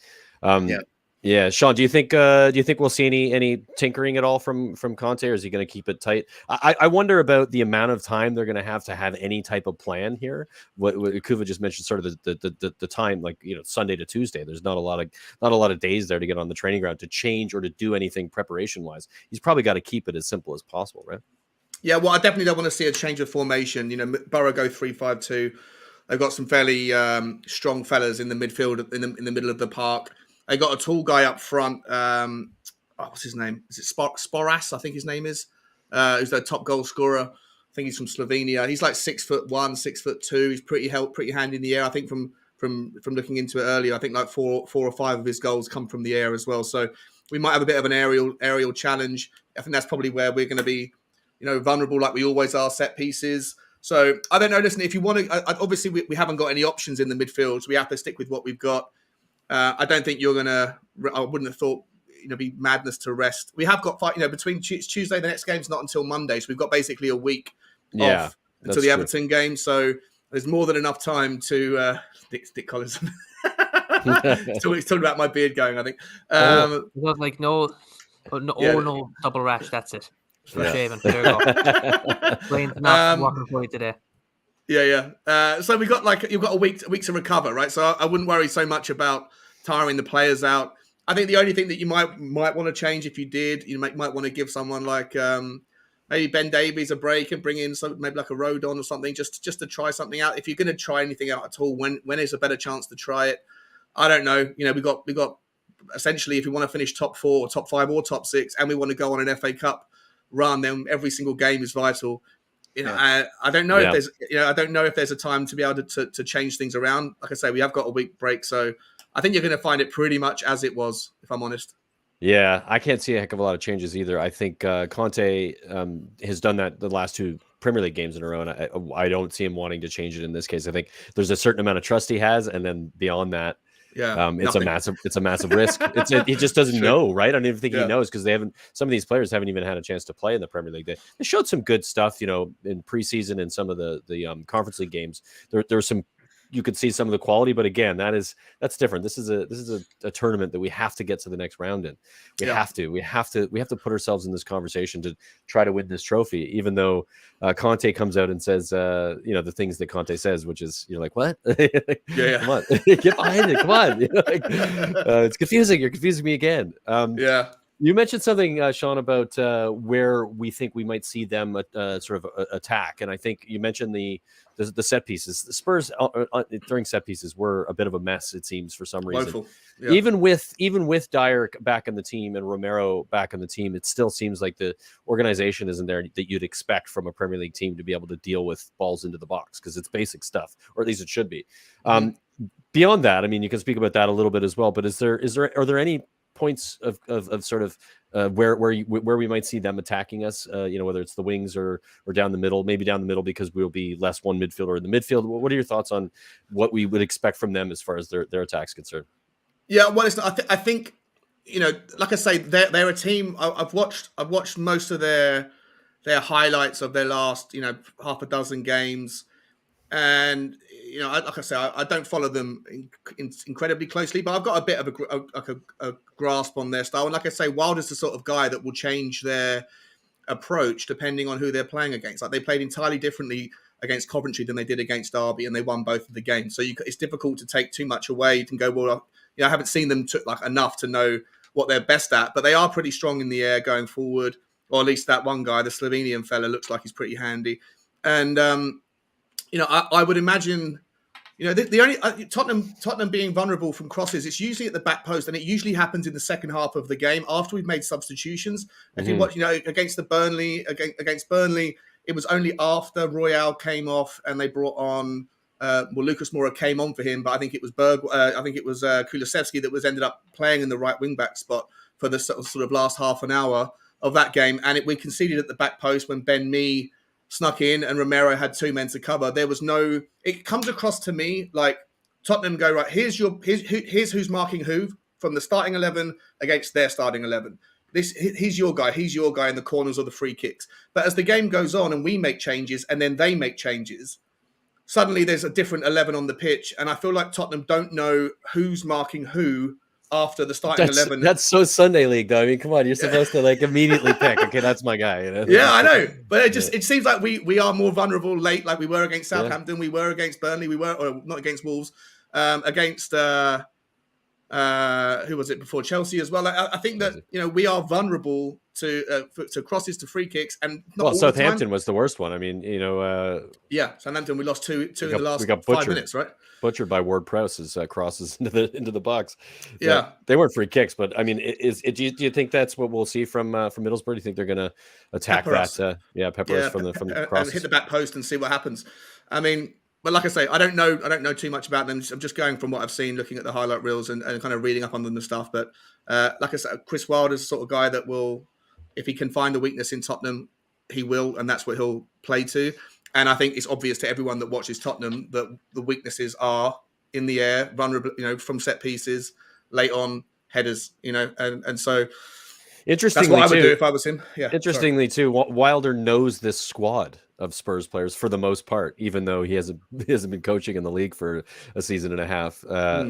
Yeah, Sean, do you think we'll see any tinkering at all from Conte, or is he going to keep it tight? I wonder about the amount of time they're going to have any type of plan here. What Kuva just mentioned, sort of the time, like Sunday to Tuesday. There's not a lot of days there to get on the training ground to change or to do anything preparation wise. He's probably got to keep it as simple as possible, right? Yeah, well, I definitely don't want to see a change of formation. Borough go 3-5-2. They've got some fairly strong fellas in the midfield, in the middle of the park. They got a tall guy up front. What's his name? Is it Sporas? I think his name is. Who's their top goal scorer? I think he's from Slovenia. He's like 6'1", 6'2". He's pretty handy in the air. I think from looking into it earlier, I think like four or five of his goals come from the air as well. So we might have a bit of an aerial challenge. I think that's probably where we're going to be, vulnerable like we always are, set pieces. So I don't know. Listen, if you want to, obviously we haven't got any options in the midfield, so we have to stick with what we've got. I don't think you're gonna. I wouldn't have thought be madness to rest. We have got between Tuesday, the next game's not until Monday, so we've got basically a week off until the Everton game. So there's more than enough time to Dick Collins. He's talking about my beard going. I think. No double rash. That's it. Shaving. There you go. Brain's not working for you today. Yeah. So you've got a week to recover, right? So I wouldn't worry so much about tiring the players out. I think the only thing that you might want to change, if you did, you might want to give someone like maybe Ben Davies a break and bring in maybe like a Rodon or something, just to try something out. If you're going to try anything out at all, when is a better chance to try it? I don't know. We got essentially, if we want to finish top 4 or top 5 or top 6, and we want to go on an FA Cup run, then every single game is vital. I don't know if there's a time to be able to change things around. Like I say, we have got a week break, so I think you're going to find it pretty much as it was, if I'm honest. Yeah, I can't see a heck of a lot of changes either. I think Conte has done that the last 2 Premier League games in a row, and I don't see him wanting to change it in this case. I think there's a certain amount of trust he has, and then beyond that, it's a massive risk. He just doesn't know, right? I don't even think he knows, because some of these players haven't even had a chance to play in the Premier League. They showed some good stuff, in preseason and some of the Conference League games. There was some. You could see some of the quality, but again, that's different. This is a tournament that we have to get to the next round in. We have to put ourselves in this conversation to try to win this trophy. Even though Conte comes out and says, the things that Conte says, which is you're like, what? Come on, get behind it. Come on, it's confusing. You're confusing me again. You mentioned something, Sean, about where we think we might see them sort of attack, and I think you mentioned the set pieces. The Spurs during set pieces were a bit of a mess, it seems, for some reason. Yeah. Even with Dyer back in the team and Romero back in the team, it still seems like the organization isn't there that you'd expect from a Premier League team to be able to deal with balls into the box, because it's basic stuff, or at least it should be. Beyond that, I mean, you can speak about that a little bit as well. But are there any points of sort of where we might see them attacking us, whether it's the wings or down the middle, maybe down the middle, because we'll be less one midfielder in the midfield? What are your thoughts on what we would expect from them as far as their attack's concerned? Yeah, well, I think like I say, they're a team. I've watched most of their highlights of their last half a dozen games, and like I say, I don't follow them incredibly closely, but I've got a bit of a grasp on their style. And like I say, Wilder's the sort of guy that will change their approach depending on who they're playing against. Like, they played entirely differently against Coventry than they did against Derby, and they won both of the games. So it's difficult to take too much away. You can go, well, I haven't seen them enough to know what they're best at, but they are pretty strong in the air going forward, or at least that one guy, the Slovenian fella, looks like he's pretty handy. And I would imagine, the only Tottenham being vulnerable from crosses, it's usually at the back post, and it usually happens in the second half of the game after we've made substitutions. If you watch, against Burnley, it was only after Royale came off and they brought on. Lucas Moura came on for him, but I think it was Kulusevski that was ended up playing in the right wing back spot for the sort of last half an hour of that game, and we conceded at the back post when Ben Mee snuck in and Romero had 2 men to cover. There was no. It comes across to me like Tottenham go, right, here's who's marking who from the starting 11 against their starting 11. He's your guy in the corners or the free kicks. But as the game goes on and we make changes and then they make changes, suddenly there's a different 11 on the pitch, and I feel like Tottenham don't know who's marking who after the starting 11. That's so Sunday League, though. I mean, come on, you're supposed to like immediately pick. Okay, that's my guy. Yeah, I know, but it seems like we are more vulnerable late, like we were against Southampton, we were against Burnley, or not against Wolves, against who was it before, Chelsea as well. I think that we are vulnerable to crosses, to free kicks, and not all Southampton the time. was the worst one. I mean, Southampton, we lost two in the last we got 5 minutes, right? Butchered by Ward-Prowse's crosses into the box. Yeah, they weren't free kicks, but I mean, do you think that's what we'll see from Middlesbrough? Do you think they're going to attack pepper us from the crosses, and hit the back post and see what happens? I mean, but like I say, I don't know too much about them. I'm just going from what I've seen, looking at the highlight reels and kind of reading up on them and stuff. But like I said, Chris Wilder's the sort of guy that will, if he can find a weakness in Tottenham, he will, and that's what he'll play to. And I think it's obvious to everyone that watches Tottenham that the weaknesses are in the air, vulnerable, from set pieces, late on headers, and so interestingly, that's what I would do if I was him. Yeah. Interestingly, too, Wilder knows this squad of Spurs players for the most part, even though he hasn't been coaching in the league for a season and a half,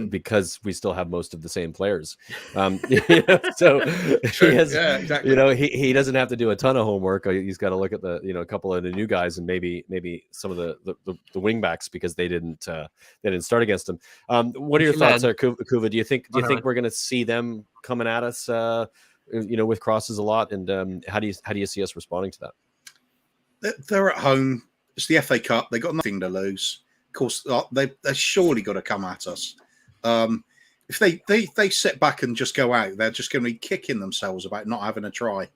because we still have most of the same players. So he has, exactly. He doesn't have to do a ton of homework. He's got to look at a couple of the new guys and maybe some of the wing backs, because they didn't start against him. What are your thoughts, Kuva? Do you think we're going to see them coming at us, with crosses a lot? And how do you see us responding to that? They're at home. It's the FA Cup. They got nothing to lose. Of course, they surely got to come at us. If they sit back and just go out, they're just going to be kicking themselves about not having a try.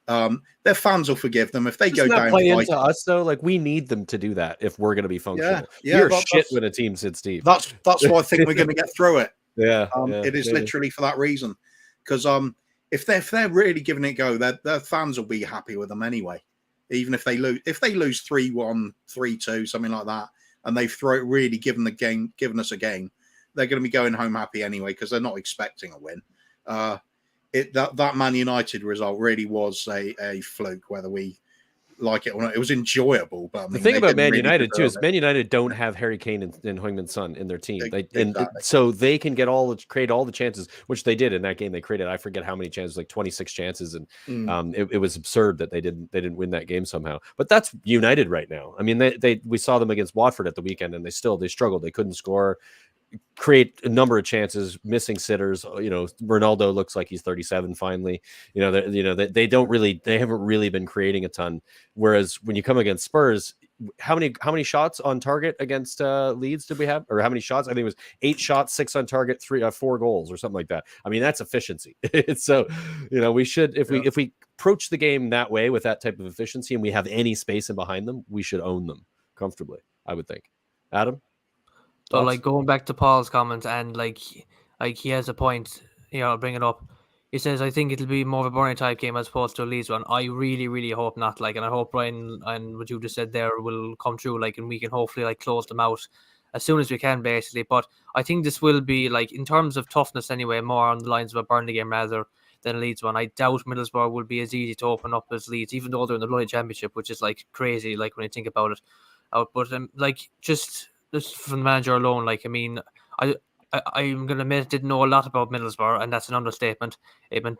Their fans will forgive them if they go down. Play into us though. Like, we need them to do that if we're going to be functional. You're shit when a team sits deep. That's why I think we're going to get through it. It is maybe. Literally for that reason. Because if they're really giving it a go, their fans will be happy with them anyway. Even if they lose 3-1, 3-2, something like that, and they've really given us a game, they're going to be going home happy anyway, because they're not expecting a win. That Man United result really was a fluke, whether we like it or not. It was enjoyable, but I mean, the thing about Man United too is Man United don't have Harry Kane and Heung-min Son in their team. So they can create all the chances, which they did in that game. They created, I forget how many chances, like 26 chances, and it was absurd that they didn't win that game somehow. But that's United right now. I mean, we saw them against Watford at the weekend, and they struggled. They couldn't score, create a number of chances, missing sitters. Ronaldo looks like he's 37 finally. They haven't really been creating a ton. Whereas when you come against Spurs, how many shots on target against Leeds did we have? Or how many shots? I think it was 8 shots, 6 on target, 4 goals or something like that. I mean, that's efficiency. So, we should, if we approach the game that way with that type of efficiency, and we have any space in behind them, we should own them comfortably, I would think. Adam? So, like, going back to Paul's comment, and like he has a point, I'll bring it up. He says, I think it'll be more of a Burnley type game as opposed to a Leeds one. I really, really hope not. Like, and I hope Brian and what you just said there will come true. Like, and we can hopefully close them out as soon as we can, basically. But I think this will be, like, in terms of toughness anyway, more on the lines of a Burnley game rather than a Leeds one. I doubt Middlesbrough will be as easy to open up as Leeds, even though they're in the bloody championship, which is crazy. Like, when you think about it, but just from the manager alone, I mean, I'm going to admit I didn't know a lot about Middlesbrough, and that's an understatement.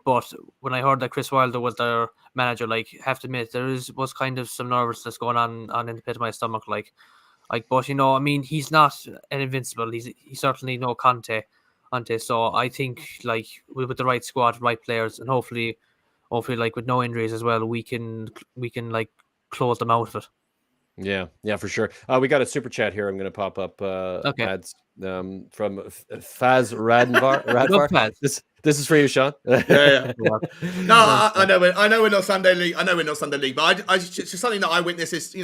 But when I heard that Chris Wilder was their manager, have to admit there was kind of some nervousness going on in the pit of my stomach. But I mean, he's not an invincible. He's certainly no Conte. So I think with the right squad, right players, and hopefully with no injuries as well, we can close them out of it. Yeah, for sure. We got a super chat here. I'm going to pop up ads from Faz Radvar. This is for you, Sean. Yeah. No, I know we're not Sunday League. But it's just something that I witness is,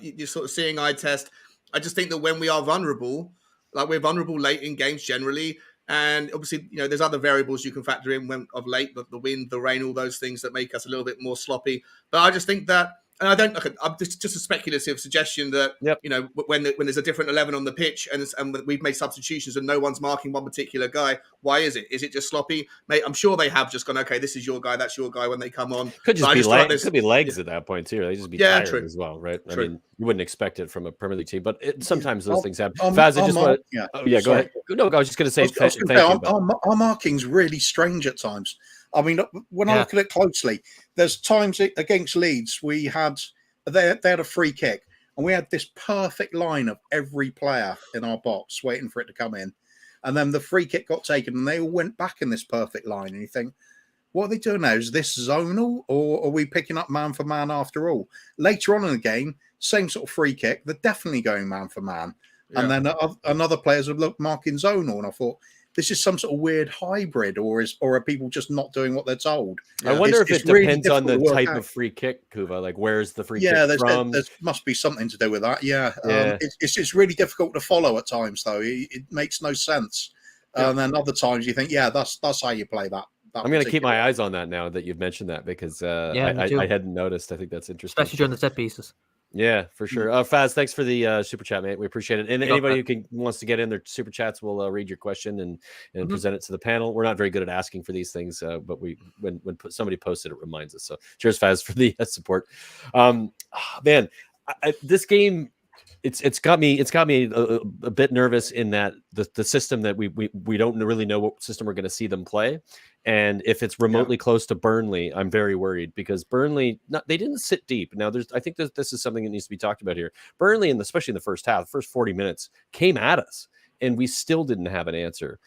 you're sort of seeing eye test. I just think that when we are vulnerable, we're vulnerable late in games generally. And obviously, there's other variables you can factor in of late, the wind, the rain, all those things that make us a little bit more sloppy. But I just think that And I don't. I'm just a speculative suggestion that Yep. when there's a different 11 on the pitch and we've made substitutions and no one's marking one particular guy, why is it? Is it just sloppy? Mate, I'm sure they have just gone, okay, this is your guy, that's your guy when they come on. Could just But I be just feel like legs. Could be legs at that point too. They just be tired true. as well, right? True. I mean, you wouldn't expect it from a Premier League team, but sometimes those things happen. Faz, I just want. Yeah, go ahead. No, I was just going to say thank you. Our marking's really strange at times. I mean, when I look at it closely, there's times against Leeds they had a free kick, and we had this perfect line of every player in our box waiting for it to come in, and then the free kick got taken, and they all went back in this perfect line, and you think, what are they doing now? Is this zonal, or are we picking up man for man after all? Later on in the game, same sort of free kick, they're definitely going man for man, and then another players have looked marking zonal, and I thought, this is some sort of weird hybrid, or are people just not doing what they're told? I wonder if it depends on the type of free kick, Kuva. Like, where's the free kick from? There must be something to do with that. It's really difficult to follow at times, though. It makes no sense. And then other times you think, that's how you play that. I'm going to keep my eyes on that now that you've mentioned that, because I hadn't noticed. I think that's interesting, especially during the set pieces. Yeah, for sure. Faz, thanks for the super chat, mate. We appreciate it. And anybody who wants to get in their super chats, we'll read your question and present it to the panel. We're not very good at asking for these things, but when somebody posts it, it reminds us. So cheers, Faz, for the support. Man, this game, it's got me a bit nervous in that the system that we don't really know what system we're going to see them play. And if it's remotely close to Burnley, I'm very worried, because Burnley, they didn't sit deep. Now, I think this is something that needs to be talked about here. Burnley, especially in the first half, the first 40 minutes, came at us, and we still didn't have an answer.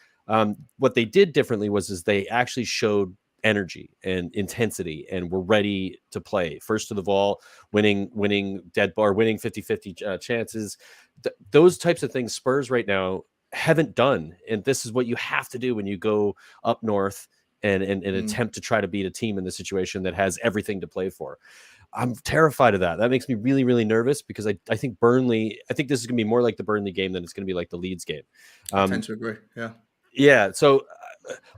What they did differently was they actually showed energy and intensity and were ready to play. First to the ball, winning dead ball, winning 50-50 chances. Those types of things Spurs right now haven't done. And this is what you have to do when you go up north and attempt to try to beat a team in the situation that has everything to play for. I'm terrified of that. That makes me really, really nervous, because I think this is going to be more like the Burnley game than it's going to be like the Leeds game. I tend to agree. Yeah. Yeah. So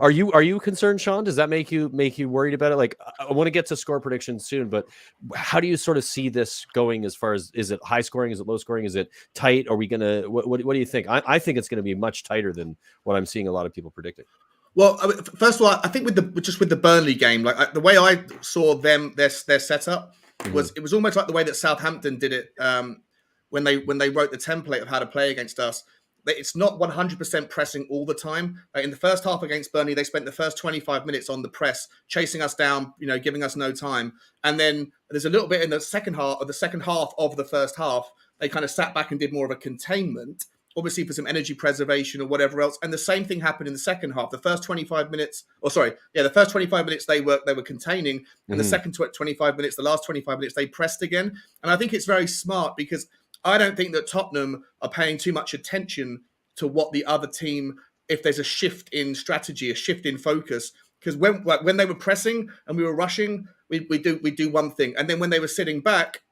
are you concerned, Sean? Does that make you worried about it? Like, I want to get to score predictions soon, but how do you sort of see this going, as far as, is it high scoring? Is it low scoring? Is it tight? Are we going to, what do you think? I think it's going to be much tighter than what I'm seeing a lot of people predicting. Well, first of all, I think with the Burnley game, like the way I saw their setup was, it was almost like the way that Southampton did it when they wrote the template of how to play against us. It's not 100% pressing all the time. In the first half against Burnley, they spent the first 25 minutes on the press, chasing us down, giving us no time. And then there's a little bit in the second half of the first half, they kind of sat back and did more of a containment, obviously for some energy preservation or whatever else. And the same thing happened in the second half. The first 25 minutes, the first 25 minutes they were containing, and the second 25 minutes, the last 25 minutes, they pressed again. And I think it's very smart, because I don't think that Tottenham are paying too much attention to what the other team, if there's a shift in strategy, a shift in focus. Because when they were pressing and we were rushing, we do one thing, and then when they were sitting back,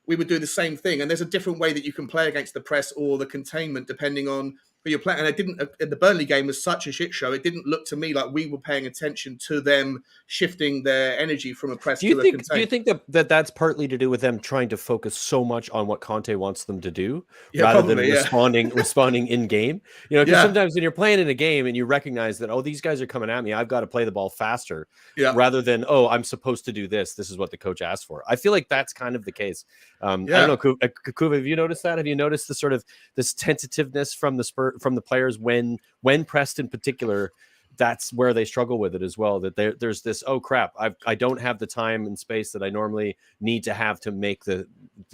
we would do the same thing. And there's a different way that you can play against the press or the containment, depending on who you're playing. And the Burnley game was such a shit show. It didn't look to me like we were paying attention to them shifting their energy from a press to a containment. Do you think that's partly to do with them trying to focus so much on what Conte wants them to do, rather than responding in game? Because sometimes when you're playing in a game and you recognize that, these guys are coming at me, I've got to play the ball faster, rather than, I'm supposed to do this. This is what the coach asked for. I feel like that's kind of the case. I don't know, Kuva, have you noticed that? Have you noticed the sort of this tentativeness from the players when pressed in particular? That's where they struggle with it as well. That there's this, oh crap, I don't have the time and space that I normally need to have to make the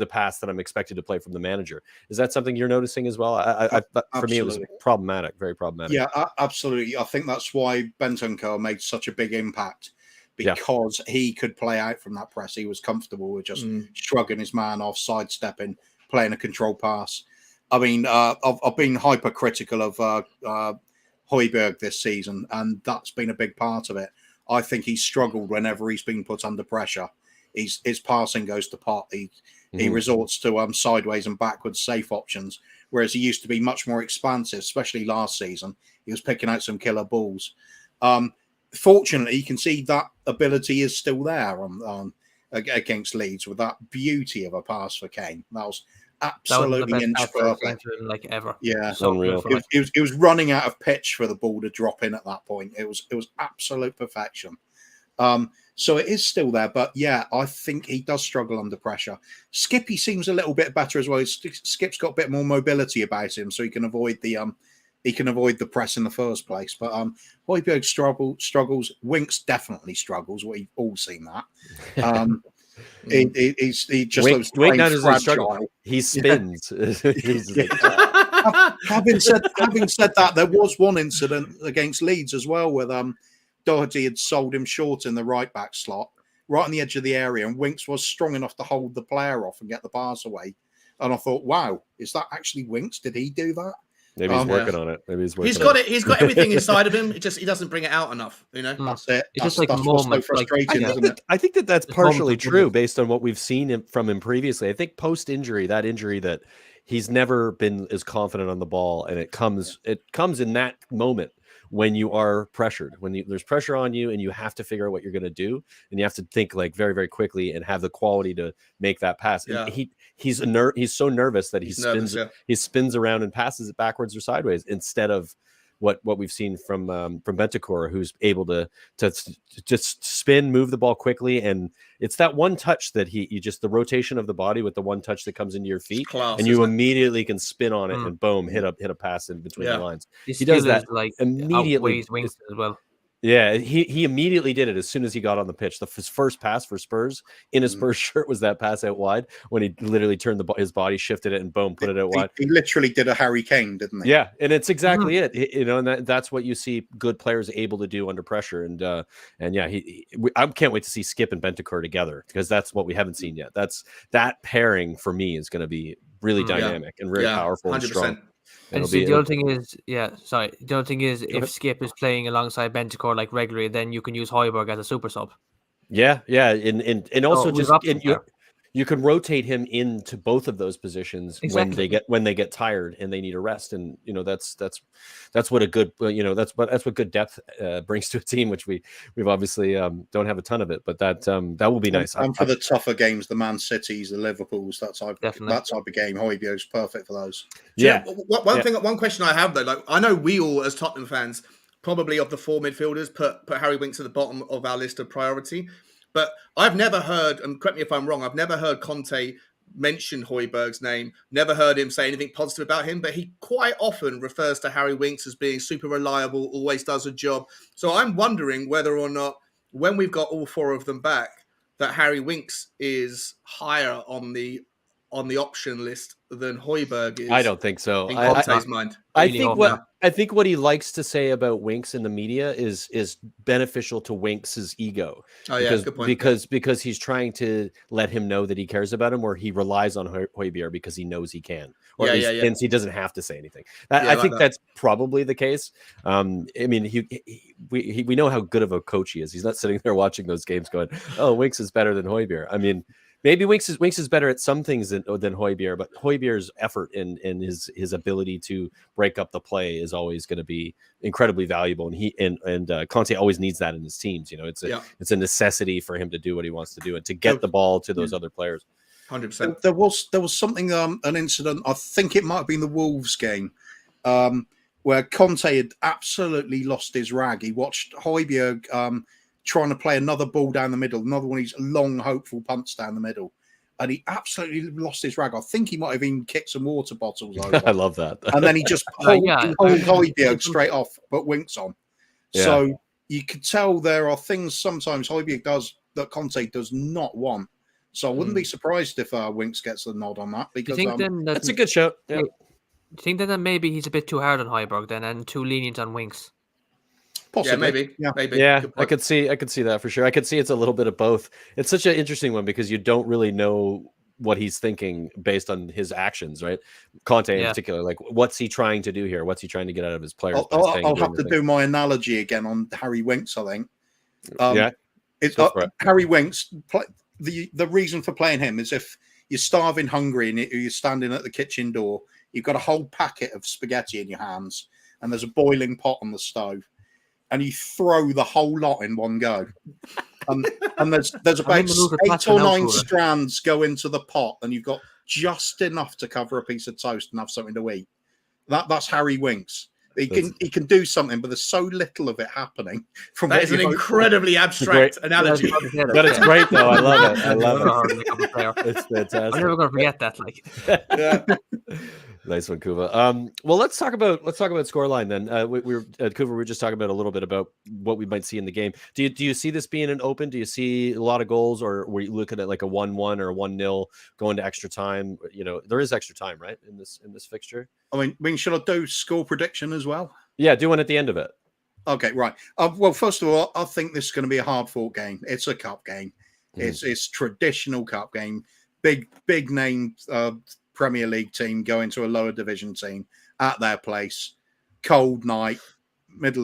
pass that I'm expected to play from the manager. Is that something you're noticing as well? For me, it was problematic, very problematic. Yeah, absolutely. I think that's why Bentancur made such a big impact, because he could play out from that press. He was comfortable with just shrugging his man off, sidestepping, playing a control pass. I mean, I've been hypercritical of Højbjerg this season, and that's been a big part of it. I think he's struggled whenever he's been put under pressure. His passing goes to pot. He resorts to sideways and backwards safe options, whereas he used to be much more expansive, especially last season. He was picking out some killer balls. Fortunately, you can see that ability is still there. against Leeds with that beauty of a pass for Kane. That was That was the absolutely best inch pass for a perfect. game like ever. Yeah, So Unreal. good for it. It was running out of pitch for the ball to drop in at that point. It was absolute perfection. So it is still there, but yeah, I think he does struggle under pressure. Skippy seems a little bit better as well. Skip's got a bit more mobility about him, so he can avoid the press in the first place. But Højbjerg struggles. Winks definitely struggles. We've all seen that. He just looks Wink not fragile. as struggle. He spins. Having said that, there was one incident against Leeds as well where Doherty had sold him short in the right back slot, right on the edge of the area, and Winks was strong enough to hold the player off and get the pass away. And I thought, wow, is that actually Winks? Did he do that? Maybe he's working on it. Maybe he's working. He's got it. He's got everything inside of him. He doesn't bring it out enough. That's it. It's That's just like what's so moments, frustrating, isn't it? I think that's Just partially moments of true goodness. based on what we've seen from him previously. I think post injury, that he's never been as confident on the ball, and it comes in that moment when you are pressured, when there's pressure on you and you have to figure out what you're going to do, and you have to think like very, very quickly and have the quality to make that pass. Yeah. And he's so nervous that he spins around and passes it backwards or sideways instead of what we've seen from Bentancur, who's able to just spin, move the ball quickly, and it's that one touch that you just the rotation of the body with the one touch that comes into your feet, and you immediately can spin on it and boom, hit a pass in between the lines. He does that like immediately. Winks as well. Yeah, he immediately did it as soon as he got on the pitch. His first pass for Spurs in his Spurs shirt was that pass out wide when he literally turned his body, shifted it, and boom, put it out wide. He literally did a Harry Kane, didn't he? Yeah, and it's exactly it. And that's what you see good players able to do under pressure. And yeah, I can't wait to see Skip and Bentancur together because that's what we haven't seen yet. That pairing for me is going to be really dynamic and very powerful 100%. And strong. And see, the other thing is, if Skip is playing alongside Bentancur like regularly, then you can use Højbjerg as a super sub. Yeah, and also you can rotate him into both of those positions when they get tired and they need a rest, and that's what a good that's what good depth brings to a team, which we've obviously don't have a ton of it, but that will be nice. And for the tougher games, the Man Cities, the Liverpools, that type of game, Højbjerg's perfect for those. One question I have though, like I know we all as Tottenham fans, probably of the four midfielders, put Harry Winks at the bottom of our list of priority. But I've never heard, and correct me if I'm wrong, I've never heard Conte mention Højbjerg's name, never heard him say anything positive about him, but he quite often refers to Harry Winks as being super reliable, always does a job. So I'm wondering whether or not, when we've got all four of them back, that Harry Winks is higher on the option list than Højbjerg is. I don't think so. In Conte's mind. I think what he likes to say about Winks in the media is beneficial to Winks's ego. Oh yeah, good point. Because he's trying to let him know that he cares about him, or he relies on Højbjerg because he knows he can, or since he doesn't have to say anything. I think that's probably the case. I mean, we know how good of a coach he is. He's not sitting there watching those games going, "Oh, Winks is better than Højbjerg." I mean, maybe Winks is better at some things than Højbjerg, but Højbjerg's effort and his ability to break up the play is always going to be incredibly valuable. And Conte always needs that in his teams. It's a necessity for him to do what he wants to do and to get the ball to those other players. 100%. There was something, an incident. I think it might have been the Wolves game, where Conte had absolutely lost his rag. He watched Højbjerg trying to play another ball down the middle, another one of these long, hopeful punts down the middle. And he absolutely lost his rag. I think he might have even kicked some water bottles over. I love that. And then he just pulled Højbjerg straight off, but Winks on. Yeah. So you could tell there are things sometimes Højbjerg does that Conte does not want. So I wouldn't be surprised if Winks gets the nod on that. Because that's a good show. Yeah. Do you think that maybe he's a bit too hard on Højbjerg then and too lenient on Winks? Possibly. Maybe. Yeah, I could see that for sure. I could see it's a little bit of both. It's such an interesting one because you don't really know what he's thinking based on his actions, right? Conte in particular, like what's he trying to do here? What's he trying to get out of his players? I'll have to do my analogy again on Harry Winks, I think. Harry Winks, the reason for playing him is if you're starving hungry and you're standing at the kitchen door, you've got a whole packet of spaghetti in your hands and there's a boiling pot on the stove, and you throw the whole lot in one go. And there's about 8 or 9 strands go into the pot, and you've got just enough to cover a piece of toast and have something to eat. That's Harry Winks. He can do something, but there's so little of it happening. That is an incredibly abstract analogy. But it's great, though. I love it. I love it. It's fantastic. I'm never going to forget that. Like, yeah. Nice one, Kuva. Well, let's talk about scoreline then. We were Kuva. We were just talking about a little bit about what we might see in the game. Do you see this being an open? Do you see a lot of goals, or were you looking at like a 1-1 or a 1-0 going to extra time? You know, there is extra time, right, in this fixture. I mean, should I do score prediction as well? Yeah, do one at the end of it. Okay, right. Well, first of all, I think this is going to be a hard-fought game. It's a cup game. It's traditional cup game. Big name Premier League team going to a lower division team at their place. Cold night, end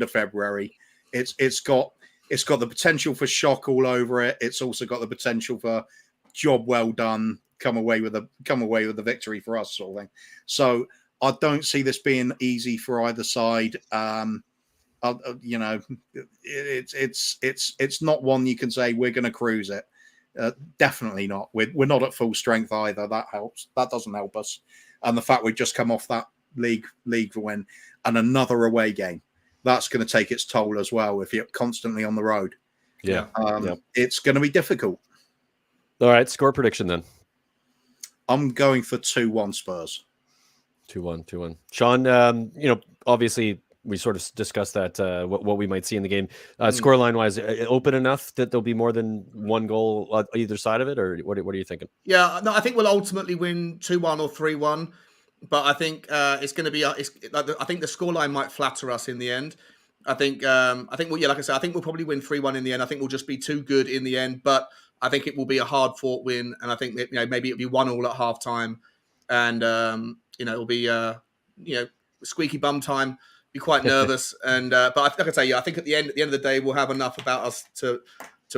of February. It's got the potential for shock all over it. It's also got the potential for job well done. Come away with a victory for us, sort of thing. So I don't see this being easy for either side. You know, it's not one you can say we're going to cruise it. Definitely not. We're not at full strength either. That helps. That doesn't help us. And the fact we've just come off that league win and another away game, that's going to take its toll as well if you're constantly on the road. Yeah. It's going to be difficult. All right, score prediction then. I'm going for 2-1 Spurs. 2-1. Sean, you know, obviously we sort of discussed that what we might see in the game. Scoreline wise, open enough that there'll be more than one goal on either side of it, or what are you thinking? Yeah, no, I think we'll ultimately win 2-1 or 3-1, but I think it's going to be. I think the scoreline might flatter us in the end. I think like I said, I think we'll probably win 3-1 in the end. I think we'll just be too good in the end, but I think it will be a hard fought win, and I think that, you know, maybe it'll be 1-1 at half time, and you know, it'll be you know, squeaky bum time. Be quite nervous, and but like I say, yeah, I think at the end of the day, we'll have enough about us to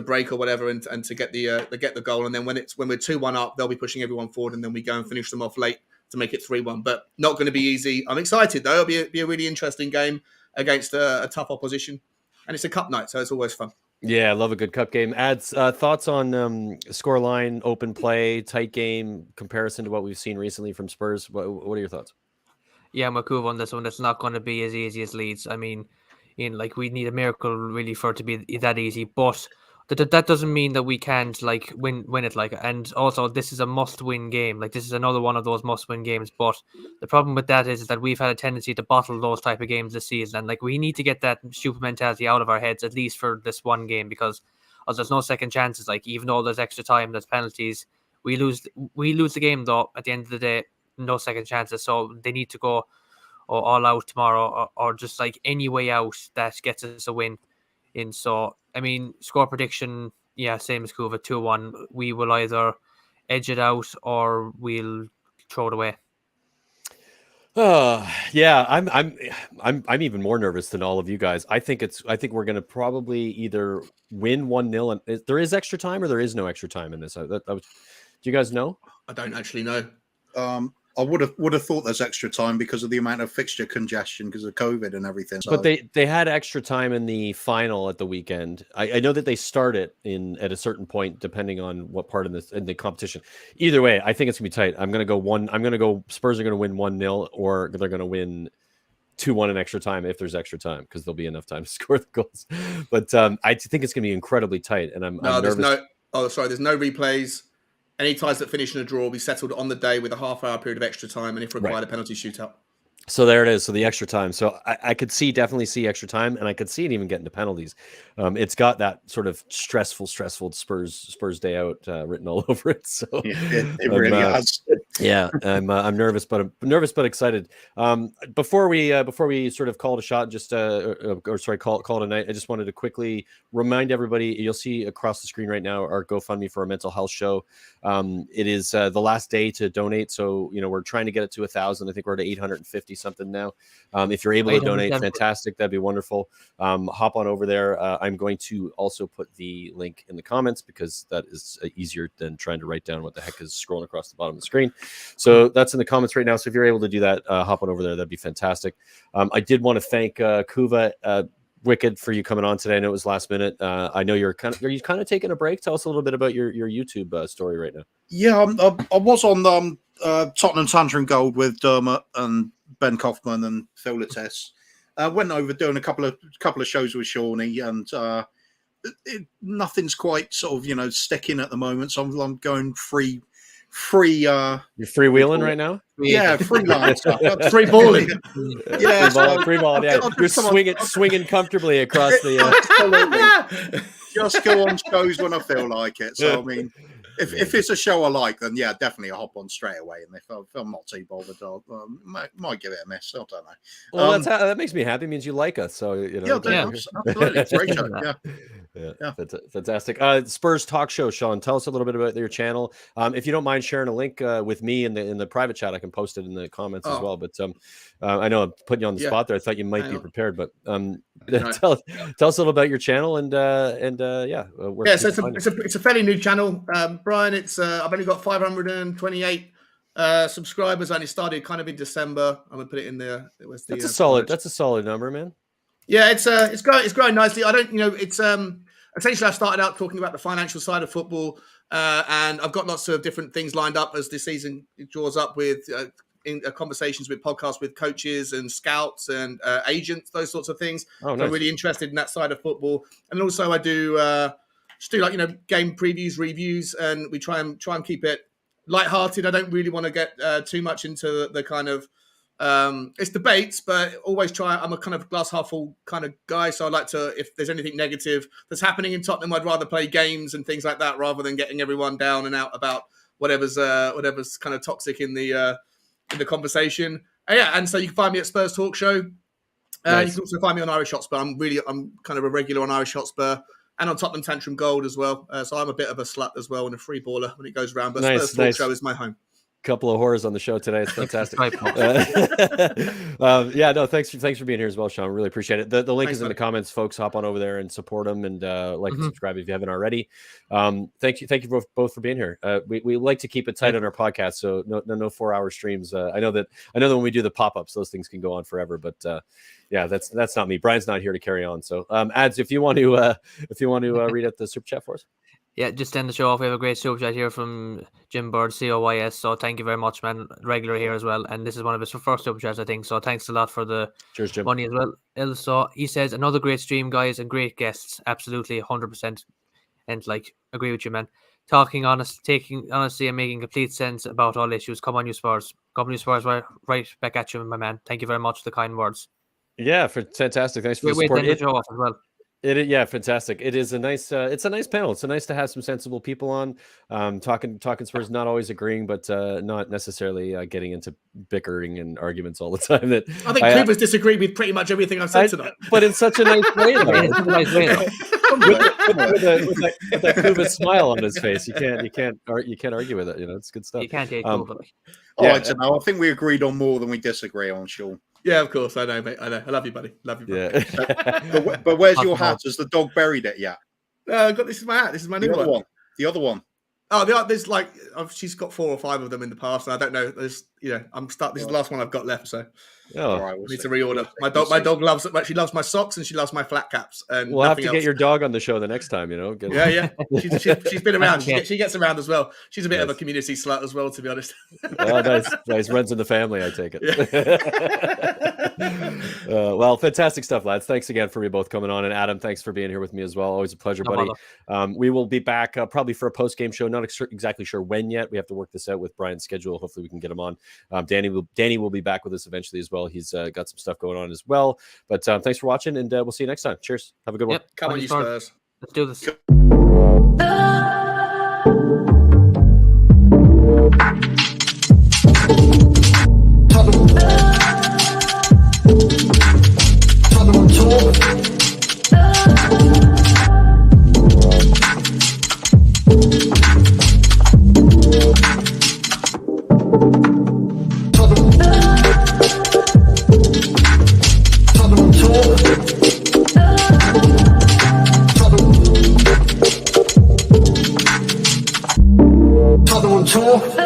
break or whatever, and to get the goal, and then when we're 2-1 up, they'll be pushing everyone forward, and then we go and finish them off late to make it 3-1. But not going to be easy. I'm excited though. It'll be a really interesting game against a tough opposition, and it's a cup night, so it's always fun. Yeah, I love a good cup game. Ads, thoughts on scoreline, open play, tight game comparison to what we've seen recently from Spurs. What are your thoughts? Yeah, I'm a cool on this one. It's not going to be as easy as Leeds. I mean, like we need a miracle really for it to be that easy. But that doesn't mean that we can't like win it. Like, and also this is a must-win game. Like, this is another one of those must-win games. But the problem with that is that we've had a tendency to bottle those type of games this season. And like, we need to get that stupid mentality out of our heads at least for this one game, because there's no second chances. Like, even though there's extra time, there's penalties, we lose the game though. At the end of the day, no second chances, so they need to go all out tomorrow, or just like any way out that gets us a win in. So I mean, score prediction, yeah, same as Kuva, 2-1. We will either edge it out or we'll throw it away. Yeah, I'm even more nervous than all of you guys. I think we're going to probably either win 1-0, and there is extra time, or there is no extra time in this. Do you guys know? I don't actually know. I would have thought there's extra time because of the amount of fixture congestion because of COVID and everything. So. But they had extra time in the final at the weekend. I know that they start it at a certain point depending on what part in the competition. Either way, I think it's gonna be tight. I'm gonna go Spurs are gonna win 1-0, or they're gonna win 2-1 in extra time if there's extra time, because there'll be enough time to score the goals. But I think it's gonna be incredibly tight, and I'm nervous. There's no replays. Any ties that finish in a draw will be settled on the day with a half-hour period of extra time, and if required, a penalty shootout. So there it is. So the extra time. So I could definitely see extra time, and I could see it even getting to penalties. It's got that sort of stressful Spurs day out written all over it. So it really has. Yeah, I'm nervous, but excited. Before we sort of call it a shot, call it a night. I just wanted to quickly remind everybody. You'll see across the screen right now our GoFundMe for our mental health show. It is the last day to donate, so we're trying to get it to 1,000. I think we're at 850 something now. If you're able to donate, fantastic. That'd be wonderful. Hop on over there. I'm going to also put the link in the comments because that is easier than trying to write down what the heck is scrolling across the bottom of the screen. So that's in the comments right now. So if you're able to do that, hop on over there. That'd be fantastic. I did want to thank Kuva. wicked for you coming on today. I know it was last minute. I know are you kind of taking a break? Tell us a little bit about your YouTube story right now. Yeah, I was on Tottenham Tantrum Gold with Dermot and Ben Kaufman and Phil Latesse. Went over doing a couple of shows with Shawnee, and nothing's quite sort of sticking at the moment. So I'm going free. You're freewheeling right now. Yeah, freelance, free balling. Yeah, free ball. Yeah, you're swinging comfortably across the. Absolutely. Just go on shows when I feel like it. So I mean, if it's a show I like, then yeah, definitely I'll hop on straight away. And if I'm not too bothered, I might give it a miss. I don't know. Well, that makes me happy. It means you like us. So Yeah, absolutely. It's a great show. Yeah. Fantastic. Spurs Talk Show, Sean. Tell us a little bit about your channel. If you don't mind sharing a link with me in the private chat, I can post it in the comments as well. But I know I'm putting you on the spot there. I thought you might be prepared, but tell us a little about your channel and so it's a fairly new channel, Brian. It's I've only got 528 subscribers. I only started kind of in December. I'm gonna put it in there. That's a solid number, man. Yeah, it's growing nicely. I don't, it's essentially I started out talking about the financial side of football, and I've got lots of different things lined up as this season draws up with conversations with podcasts with coaches and scouts and agents, those sorts of things. Oh, nice. So I'm really interested in that side of football, and also I do just do game previews, reviews, and we try and keep it lighthearted. I don't really want to get too much into the kind of it's debates, but always I'm a kind of glass half full kind of guy. So I like to, if there's anything negative that's happening in Tottenham, I'd rather play games and things like that rather than getting everyone down and out about whatever's kind of toxic in the conversation. And so you can find me at Spurs Talk Show. Nice. You can also find me on Irish Hotspur. I'm kind of a regular on Irish Hotspur and on Tottenham Tantrum Gold as well. So I'm a bit of a slut as well and a free baller when it goes around. But Spurs Talk Show is my home. Couple of horrors on the show today. It's fantastic. Thanks for being here as well, Sean. Really appreciate it. The link is in the comments, folks. Hop on over there and support them and and subscribe if you haven't already. Thank you both for being here. We like to keep it tight on our podcast, so no 4-hour streams. I know that when we do the pop-ups, those things can go on forever, but that's not me. Brian's not here to carry on. So Ads, if you want to read out the super chat for us. Yeah, just end the show off. We have a great super chat here from Jim Bird, COYS. So thank you very much, man. Regular here as well. And this is one of his first super chats, I think. So thanks a lot for the money as well. So he says, another great stream, guys, and great guests. Absolutely, 100%. And agree with you, man. Taking honesty and making complete sense about all issues. Come on, you Spurs. Right back at you, my man. Thank you very much for the kind words. Yeah, fantastic. Thanks for the support. The show off as well. Fantastic. It is a nice it's a nice panel. It's nice to have some sensible people on talking Spurs, not always agreeing, but not necessarily getting into bickering and arguments all the time. That I think Cooper's disagreed with pretty much everything I've said tonight. But in such a nice way, though. with that Cooper smile on his face. You can't argue with it. It's good stuff. You can't take Cooper. I don't know. I think we agreed on more than we disagree on, Sean. Yeah, of course. I know, mate. I know. I love you, buddy. Love you, buddy. Yeah. but where's your hat? Has the dog buried it yet? This is my hat. This is my new one. The other one. Oh, there's she's got 4 or 5 of them in the past, and I don't know. There's, I'm stuck. This is the last one I've got left, so I need to reorder. My dog loves it. She loves my socks and she loves my flat caps. And we'll have to get your dog on the show the next time. Yeah. She's been around. She gets around as well. She's a bit of a community slut as well, to be honest. Oh, nice. Runs in the family, I take it. Yeah. Well, fantastic stuff, lads. Thanks again for you both coming on, and Adam, thanks for being here with me as well. Always a pleasure, buddy. We will be back probably for a post-game show. Not exactly sure when yet. We have to work this out with Brian's schedule. Hopefully, we can get him on. Danny will be back with us eventually as well. He's got some stuff going on as well. But thanks for watching, and we'll see you next time. Cheers. Have a good one. Come on, you Spurs. Let's do this. Tottenham On Tour. Tottenham On Tour.